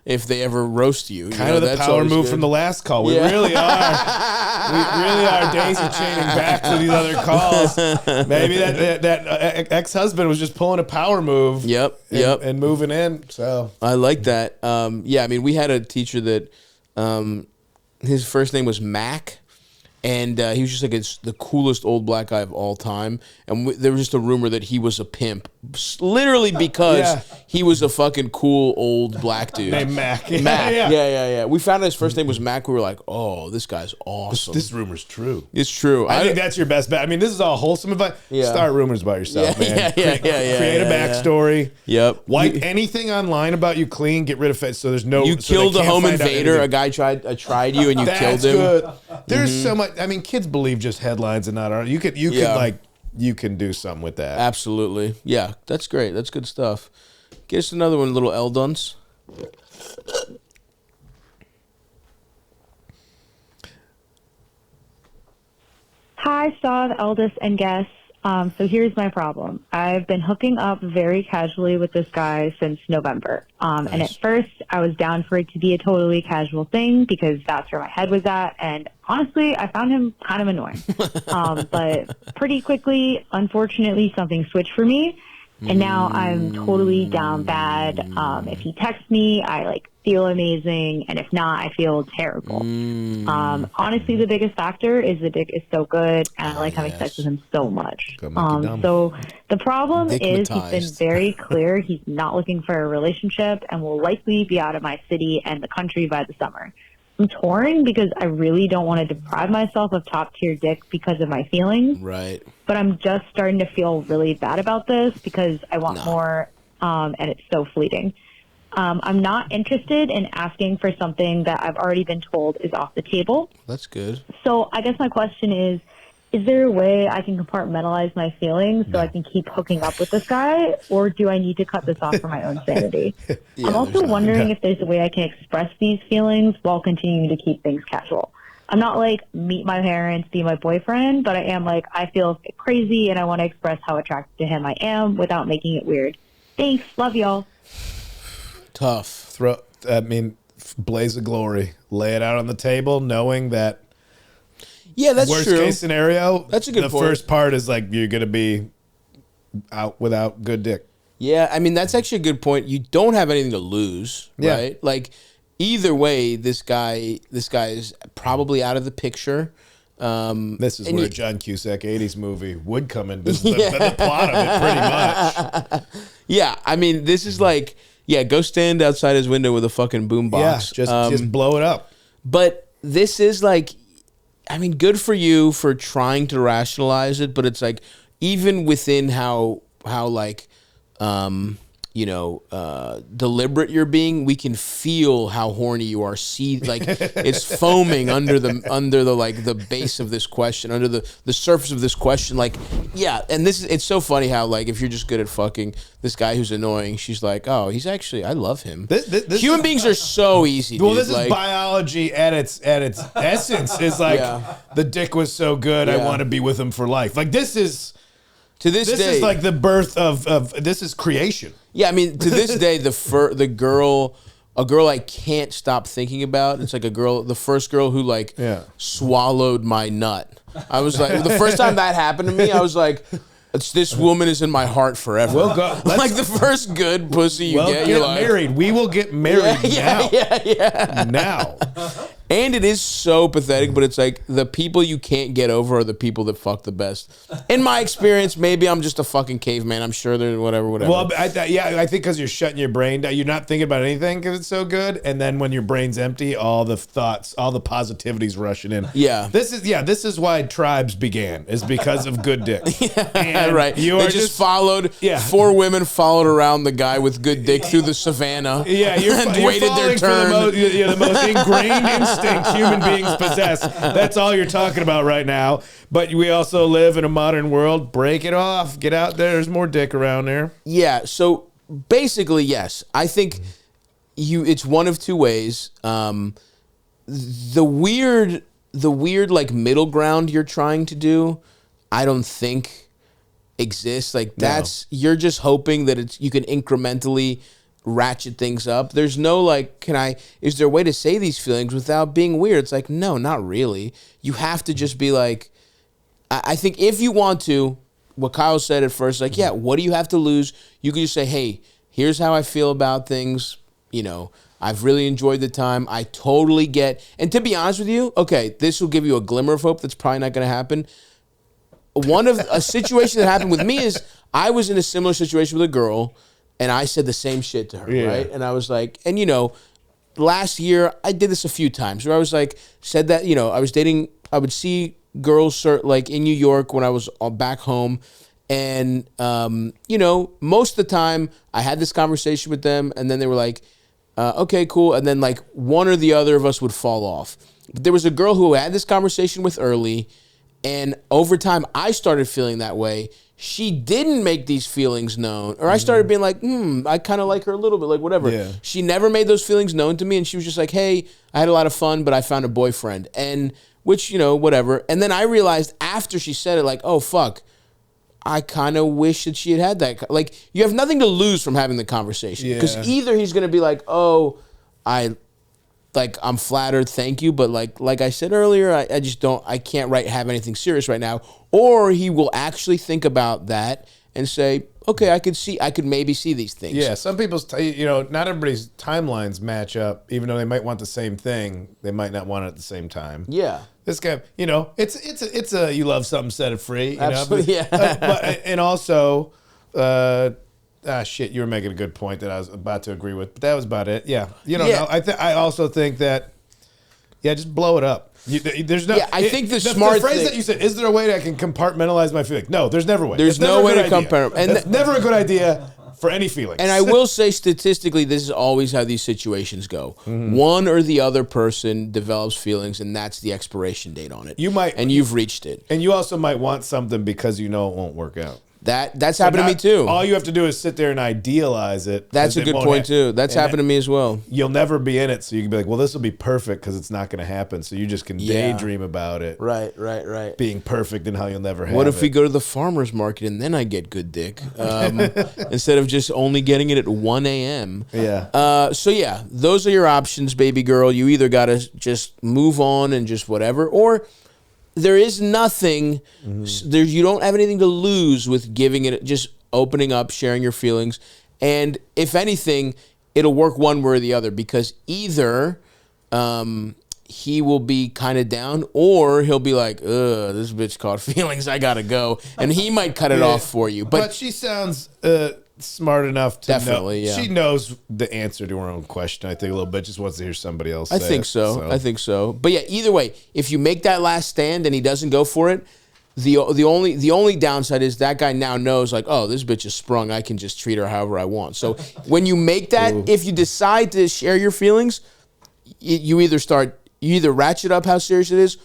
if they ever roast you. Kind of the power move from the last call. We really are. We really are daisy chaining back to these other calls. Maybe that ex-husband was just pulling a power move. Yep. And moving in. So I like that. Yeah, I mean, we had a teacher that his first name was Mac. And he was just like the coolest old black guy of all time. And there was just a rumor that he was a pimp. Literally because he was a fucking cool old black dude. Named Mac. Yeah. We found out his first name was Mac. We were like, oh, this guy's awesome. This rumor's true. It's true. I think that's your best bet. I mean, this is all wholesome advice. Yeah. Start rumors about yourself, man. Create a backstory. Yep. Wipe anything online about you clean. Get rid of it so there's no... You killed a home invader. A guy tried you and you killed him. Good. There's so much... I mean, kids believe just headlines and not art. You could you can do something with that. Absolutely. Yeah, that's great. That's good stuff. Get us another one, little L Dunce. Hi, Stav, eldest, and guests. So here's my problem. I've been hooking up very casually with this guy since November. And at first, I was down for it to be a totally casual thing because that's where my head was at. And honestly, I found him kind of annoying. But pretty quickly, unfortunately, something switched for me. And now I'm totally down bad. If he texts me, I feel amazing, and if not, I feel terrible. Honestly, the biggest factor is the dick is so good, and I like having sex with him so much. So the problem is he's been very clear he's not looking for a relationship and will likely be out of my city and the country by the summer. I'm torn because I really don't want to deprive myself of top-tier dick because of my feelings. Right. But I'm just starting to feel really bad about this because I want more, and it's so fleeting. I'm not interested in asking for something that I've already been told is off the table. That's good. So I guess my question is there a way I can compartmentalize my feelings so I can keep hooking up with this guy, or do I need to cut this off for my own sanity? I'm also wondering if there's a way I can express these feelings while continuing to keep things casual. I'm not meet my parents, be my boyfriend, but I am I feel crazy and I want to express how attracted to him I am without making it weird. Thanks. Love y'all. Tough. Blaze of glory. Lay it out on the table knowing that that's worst true. Case scenario, that's a good point. The first part is you're going to be out without good dick. Yeah, I mean, that's actually a good point. You don't have anything to lose, right? Either way, this guy is probably out of the picture. This is where John Cusack 80s movie would come in. This is the plot of it, pretty much. Yeah, I mean, this is go stand outside his window with a fucking boombox. Yeah, just blow it up. But this is I mean, good for you for trying to rationalize it, but it's even within how deliberate you're being, we can feel how horny you are. See, it's foaming under the base of this question, under the surface of this question. And it's so funny how if you're just good at fucking this guy who's annoying, she's oh, he's actually, I love him. Human beings are so easy. Well, this is biology at its essence. Is the dick was so good, I want to be with him for life. This is. To this day, is the birth of this is creation. Yeah, I mean, to this day, a girl I can't stop thinking about. It's the first girl who swallowed my nut. I was the first time that happened to me, I was this woman is in my heart forever. We'll go. The first good pussy you get, you're married. We will get married now. Yeah. Now. And it is so pathetic, but it's the people you can't get over are the people that fuck the best. In my experience, maybe I'm just a fucking caveman. I'm sure there's whatever. Well, I think because you're shutting your brain down, you're not thinking about anything because it's so good. And then when your brain's empty, all the thoughts, all the positivity's rushing in. Yeah. This is why tribes began, is because of good dick. And right. They just followed. Yeah. 4 women followed around the guy with good dick through the savannah. Yeah, you're waited their turn. The most ingrained instinct human beings possess. That's all you're talking about right now. But we also live in a modern world. Break it off. Get out there. There's more dick around there. Yeah. So basically, yes. I think it's one of two ways. The weird middle ground you're trying to do, I don't think exists. You're just hoping that you can incrementally ratchet things up. There's no like, is there a way to say these feelings without being weird? It's like, no, not really. You have to just be like, I think if you want to, what Kyle said at first, like, yeah, what do you have to lose? You can just say, hey, here's how I feel about things. You know, I've really enjoyed the time. I totally get, and to be honest with you, okay, this will give you a glimmer of hope that's probably not going to happen. A situation that happened with me is I was in a similar situation with a girl, and I said the same shit to her, right? And I was like, and you know, last year I did this a few times where I was like, said that, you know, I was dating, I would see girls like in New York when I was back home, and you know, most of the time I had this conversation with them, and then they were like, okay, cool, and then like one or the other of us would fall off. But there was a girl who I had this conversation with early, and over time I started feeling that way. She didn't make these feelings known, or I started being like, I kind of like her a little bit, like whatever. Yeah. She never made those feelings known to me, and she was just like, hey, I had a lot of fun, but I found a boyfriend, and which, you know, whatever. And then I realized after she said it, like, oh, fuck, I kind of wish that she had that. Like, you have nothing to lose from having the conversation. Because either he's going to be like, oh, I'm flattered, thank you. But like I said earlier, I just I can't have anything serious right now. Or he will actually think about that and say, okay, I could maybe see these things. Yeah, some people's, you know, not everybody's timelines match up. Even though they might want the same thing, they might not want it at the same time. Yeah. This guy, you know, it's a you love something, set it free. You Absolutely, know? But, and also, shit, you were making a good point that I was about to agree with, but that was about it. Yeah, you know, no, I also think that, just blow it up. There's no. Yeah, I think the smart phrase thing that you said, is there a way that I can compartmentalize my feelings? No, there's never a way. There's no way to compartmentalize, and that's never a good idea for any feelings. And I will say, statistically, this is always how these situations go. One or the other person develops feelings, and that's the expiration date on it. You've reached it. And you also might want something because you know it won't work out. That's happened to me too. All you have to do is sit there and idealize it. That's a good point too. That's happened to me as well. You'll never be in it, so you can be like, well, this will be perfect because it's not going to happen. So you just can daydream about it. Right. Being perfect and how you'll never have it. What if we go to the farmer's market and then I get good dick instead of just only getting it at 1 a.m.? Yeah. So yeah, those are your options, baby girl. You either got to just move on and just whatever, or there is nothing, you don't have anything to lose with giving it, just opening up, sharing your feelings. And if anything, it'll work one way or the other, because either he will be kind of down, or he'll be like, ugh, this bitch caught feelings, I gotta go. And he might cut it off for you. But she sounds smart enough to know. Yeah. She knows the answer to her own question, I think, a little bit. Just wants to hear somebody else say I think so. But yeah, either way, if you make that last stand and he doesn't go for it, the only downside is that guy now knows, like, oh, this bitch is sprung. I can just treat her however I want. So when you make that, if you decide to share your feelings, you either ratchet up how serious it is,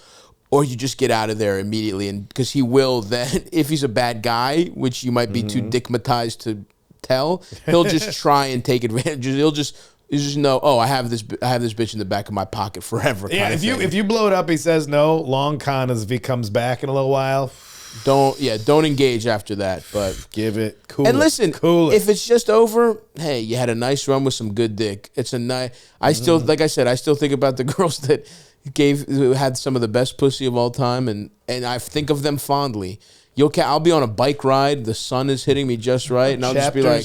or you just get out of there immediately. And because he will then, if he's a bad guy, which you might be too dickmatized to tell, he'll just try and take advantage. He'll just know, oh, I have this bitch in the back of my pocket forever. Yeah, if you blow it up, he says no. Long con is if he comes back in a little while. Don't engage after that, but give it cool. And listen, if it's just over, hey, you had a nice run with some good dick. It's a nice. I still, like I said, I still think about the girls that who had some of the best pussy of all time, and I think of them fondly. I'll be on a bike ride, the sun is hitting me just right, and I'll just be like,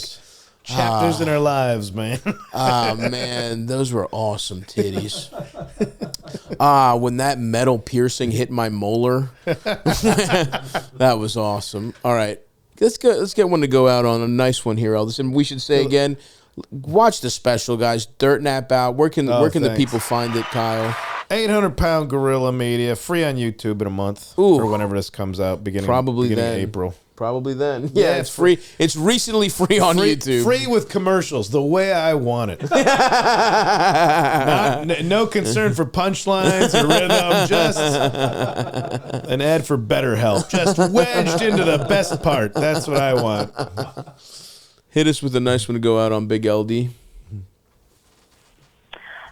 chapters in our lives, man. Man, those were awesome titties. When that metal piercing hit my molar, that was awesome. All right, let's get one to go out on, a nice one here, Elvis. And we should say again, watch the special, guys. Dirt Nap Out. Where can the people find it, Kyle? 800-pound gorilla media, free on YouTube in a month, or whenever this comes out, beginning April. Probably then. Yeah, it's free. It's recently free on YouTube. Free with commercials, the way I want it. No concern for punchlines or rhythm, just an ad for BetterHelp, just wedged into the best part. That's what I want. Hit us with a nice one to go out on, Big LD.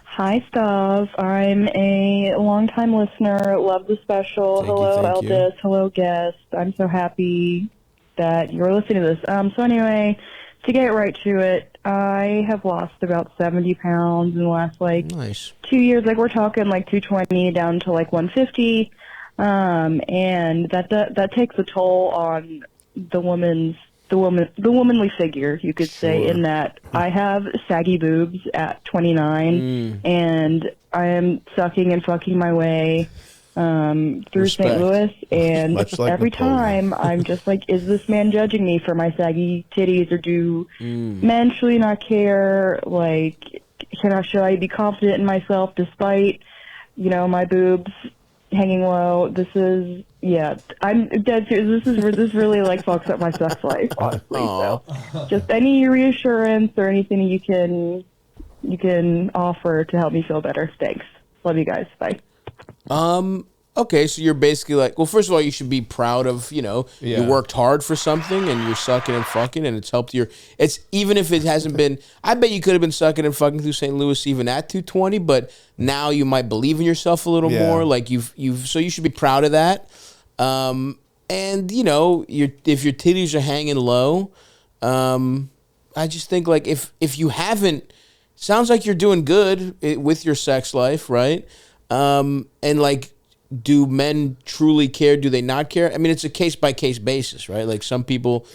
Hi, Stav. I'm a longtime listener. Love the special. Hello, Eldest. Hello, guest. I'm so happy that you're listening to this. So anyway, to get right to it, I have lost about 70 pounds in the last, Nice. 2 years. Like, we're talking, 220 down to, 150. And that takes a toll on the womanly figure, you could say, in that I have saggy boobs at 29, and I am sucking and fucking my way through St. Louis, and every time I'm just like, is this man judging me for my saggy titties, or do men truly not care? Like, should I be confident in myself despite, my boobs hanging low? This is, I'm dead serious. This really fucks up my sex life, honestly. So, just any reassurance or anything you can offer to help me feel better. Thanks. Love you guys. Bye. Okay, so you're basically like, well, first of all, you should be proud of, you worked hard for something and you're sucking and fucking and it's helped it's even if it hasn't been, I bet you could have been sucking and fucking through St. Louis even at 220, but now you might believe in yourself a little more. Like so you should be proud of that. And if your titties are hanging low, I just think if you haven't, sounds like you're doing good with your sex life, right? Do men truly care? Do they not care? I mean, it's a case-by-case basis, right? Like some people,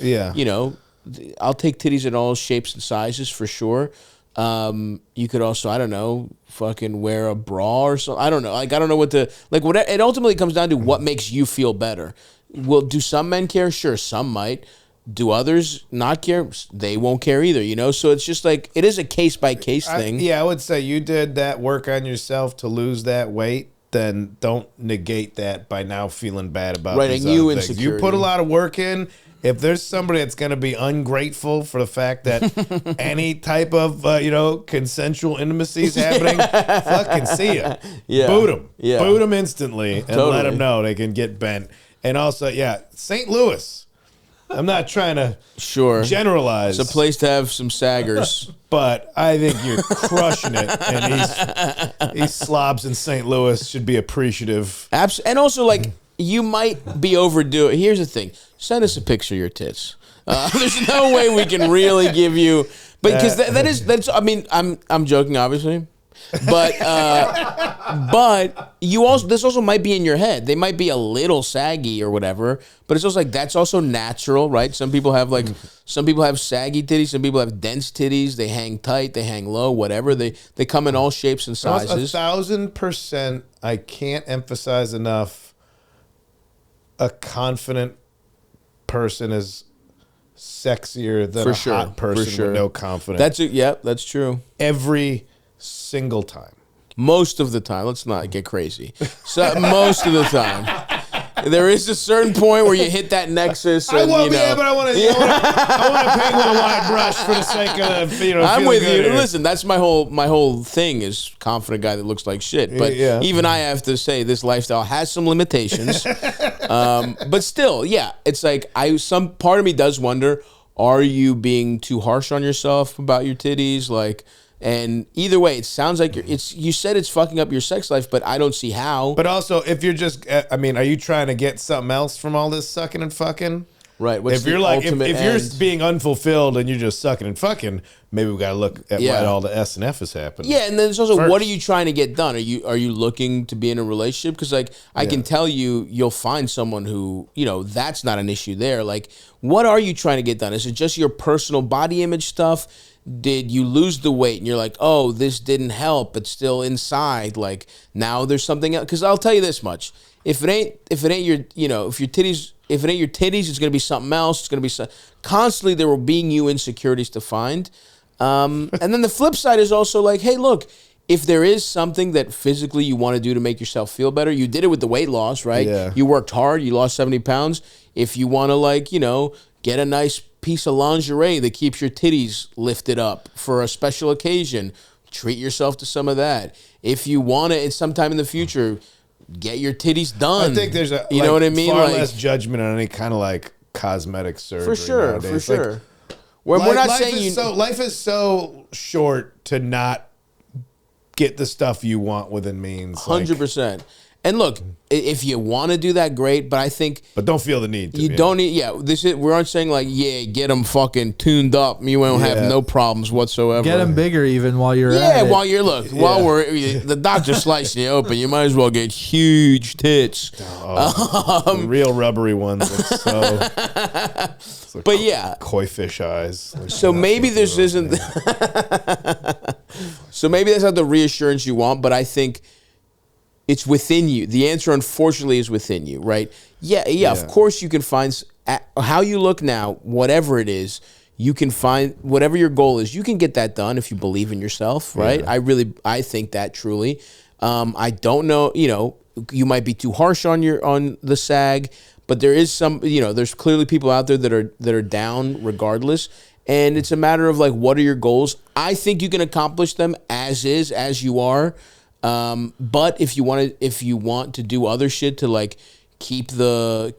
I'll take titties in all shapes and sizes for sure. You could also, I don't know, fucking wear a bra or something. I don't know. I don't know what it ultimately comes down to what makes you feel better. Well, do some men care? Sure, some might. Do others not care? They won't care either, So it's just it is a case-by-case thing. I would say you did that work on yourself to lose that weight. Then don't negate that by now feeling bad about these other things. You put a lot of work in. If there's somebody that's going to be ungrateful for the fact that any type of consensual intimacy is happening, fucking see ya. Boot them. Boot them instantly and let them know they can get bent. And also, St. Louis. I'm not trying to generalize. It's a place to have some saggers. But I think you're crushing it. And these slobs in St. Louis should be appreciative. And also, you might be overdoing. Here's the thing. Send us a picture of your tits. There's no way we can really give you. But because that's. I mean, I'm joking, obviously. But you also, this also might be in your head. They might be a little saggy or whatever, but it's also that's also natural, right? Some people have saggy titties, some people have dense titties. They hang tight, they hang low, whatever. They come in all shapes and sizes. 1,000%. I can't emphasize enough. A confident person is sexier than a hot person with no confidence. That's true. Every single time. Most of the time. Let's not get crazy. So most of the time. There is a certain point where you hit that nexus. And, but I want to paint with a wide brush for the sake of I'm with you. Here. Listen, that's my whole thing is confident guy that looks like shit. But even I have to say this lifestyle has some limitations. But still, it's some part of me does wonder: are you being too harsh on yourself about your titties? And either way, it sounds like you said it's fucking up your sex life, but I don't see how. But also, if you're just, are you trying to get something else from all this sucking and fucking? Right. If you're being unfulfilled and you're just sucking and fucking, maybe we got to look at why all the S and F is happening. Yeah, and then there's also what are you trying to get done? Are you looking to be in a relationship? Because I can tell you'll find someone who that's not an issue there. What are you trying to get done? Is it just your personal body image stuff? Did you lose the weight and you're like, oh, this didn't help, but still inside, now there's something else? Because I'll tell you this much: if it ain't your, if it ain't your titties, it's gonna be something else. It's gonna be constantly there will be new insecurities to find. And then the flip side is also hey, look, if there is something that physically you want to do to make yourself feel better, you did it with the weight loss, right? Yeah. You worked hard, you lost 70 pounds. If you want to get a nice piece of lingerie that keeps your titties lifted up for a special occasion, treat yourself to some of that. If you want to, sometime in the future, get your titties done. I think there's know what I mean? Far less judgment on any kind of cosmetic surgery. For sure. We're not saying life is so short to not get the stuff you want within means. 100%. And look, if you want to do that, great. But I think, but don't feel the need. You don't need. Yeah, we aren't saying like, get them fucking tuned up. You won't have no problems whatsoever. Get them bigger even while you're at it. While we're the doctor's slicing you open, you might as well get huge tits. Real rubbery ones. But yeah, koi fish eyes. So maybe this isn't. So maybe that's not the reassurance you want. But I think it's within you. The answer, unfortunately, is within you, right? Yeah. Of course, you can find how you look now, whatever it is. You can find whatever your goal is. You can get that done if you believe in yourself, right? Yeah. I think that truly. I don't know. You might be too harsh on the SAG, but there is some. There's clearly people out there that are down regardless. And it's a matter of like, what are your goals? I think you can accomplish them as you are. But if you want to do other shit to like keep the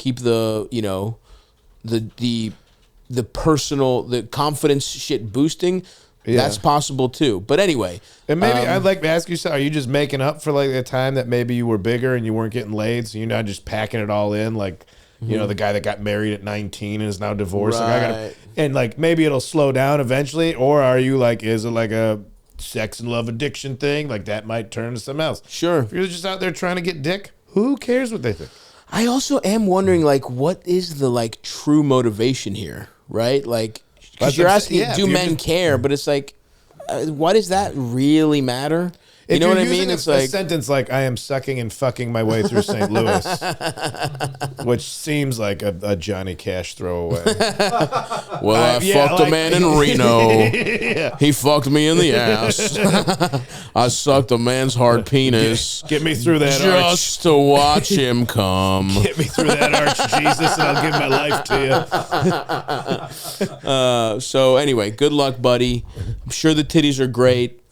personal, the confidence shit boosting, that's possible too. But anyway, and maybe I'd like to ask you, are you just making up for like a time that maybe you were bigger and you weren't getting laid, so you're not just packing it all in like, the guy that got married at 19 and is now divorced, right. and like maybe it'll slow down eventually, or are you like, is it like a sex and love addiction thing, like that might turn to something else? Sure. If you're just out there trying to get dick, who cares what they think? I also am wondering, like, what is the like true motivation here, right? Like, because you're asking, do men care? But it's like, why does that really matter? You know what I mean? It's like a sentence like, I am sucking and fucking my way through St. Louis, which seems like a Johnny Cash throwaway. Well, I fucked a man in Reno. He fucked me in the ass. I sucked a man's hard penis. Get me through that arch. Just to watch him come. Get me through that arch, Jesus, and I'll give my life to you. So anyway, good luck, buddy. I'm sure the titties are great.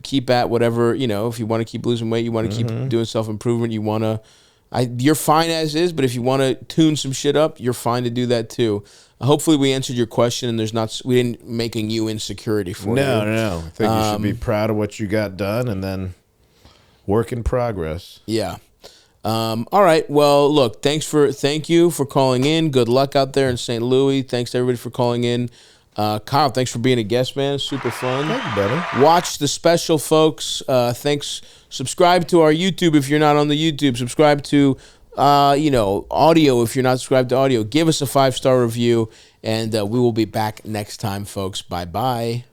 Keep at whatever, if you want to keep losing weight, you want to keep doing self-improvement, you're fine as is, but if you want to tune some shit up, you're fine to do that too. Hopefully we answered your question and we didn't making you insecurity for you. No. I think you should be proud of what you got done and then work in progress. Yeah. All right. Well, look, thank you for calling in. Good luck out there in St. Louis. Thanks to everybody for calling in. Kyle, thanks for being a guest, man. Super fun. Thank you, brother. Watch the special, folks. Thanks. Subscribe to our YouTube if you're not on the YouTube. Subscribe to, audio if you're not subscribed to audio. Give us a 5-star review, and we will be back next time, folks. Bye-bye.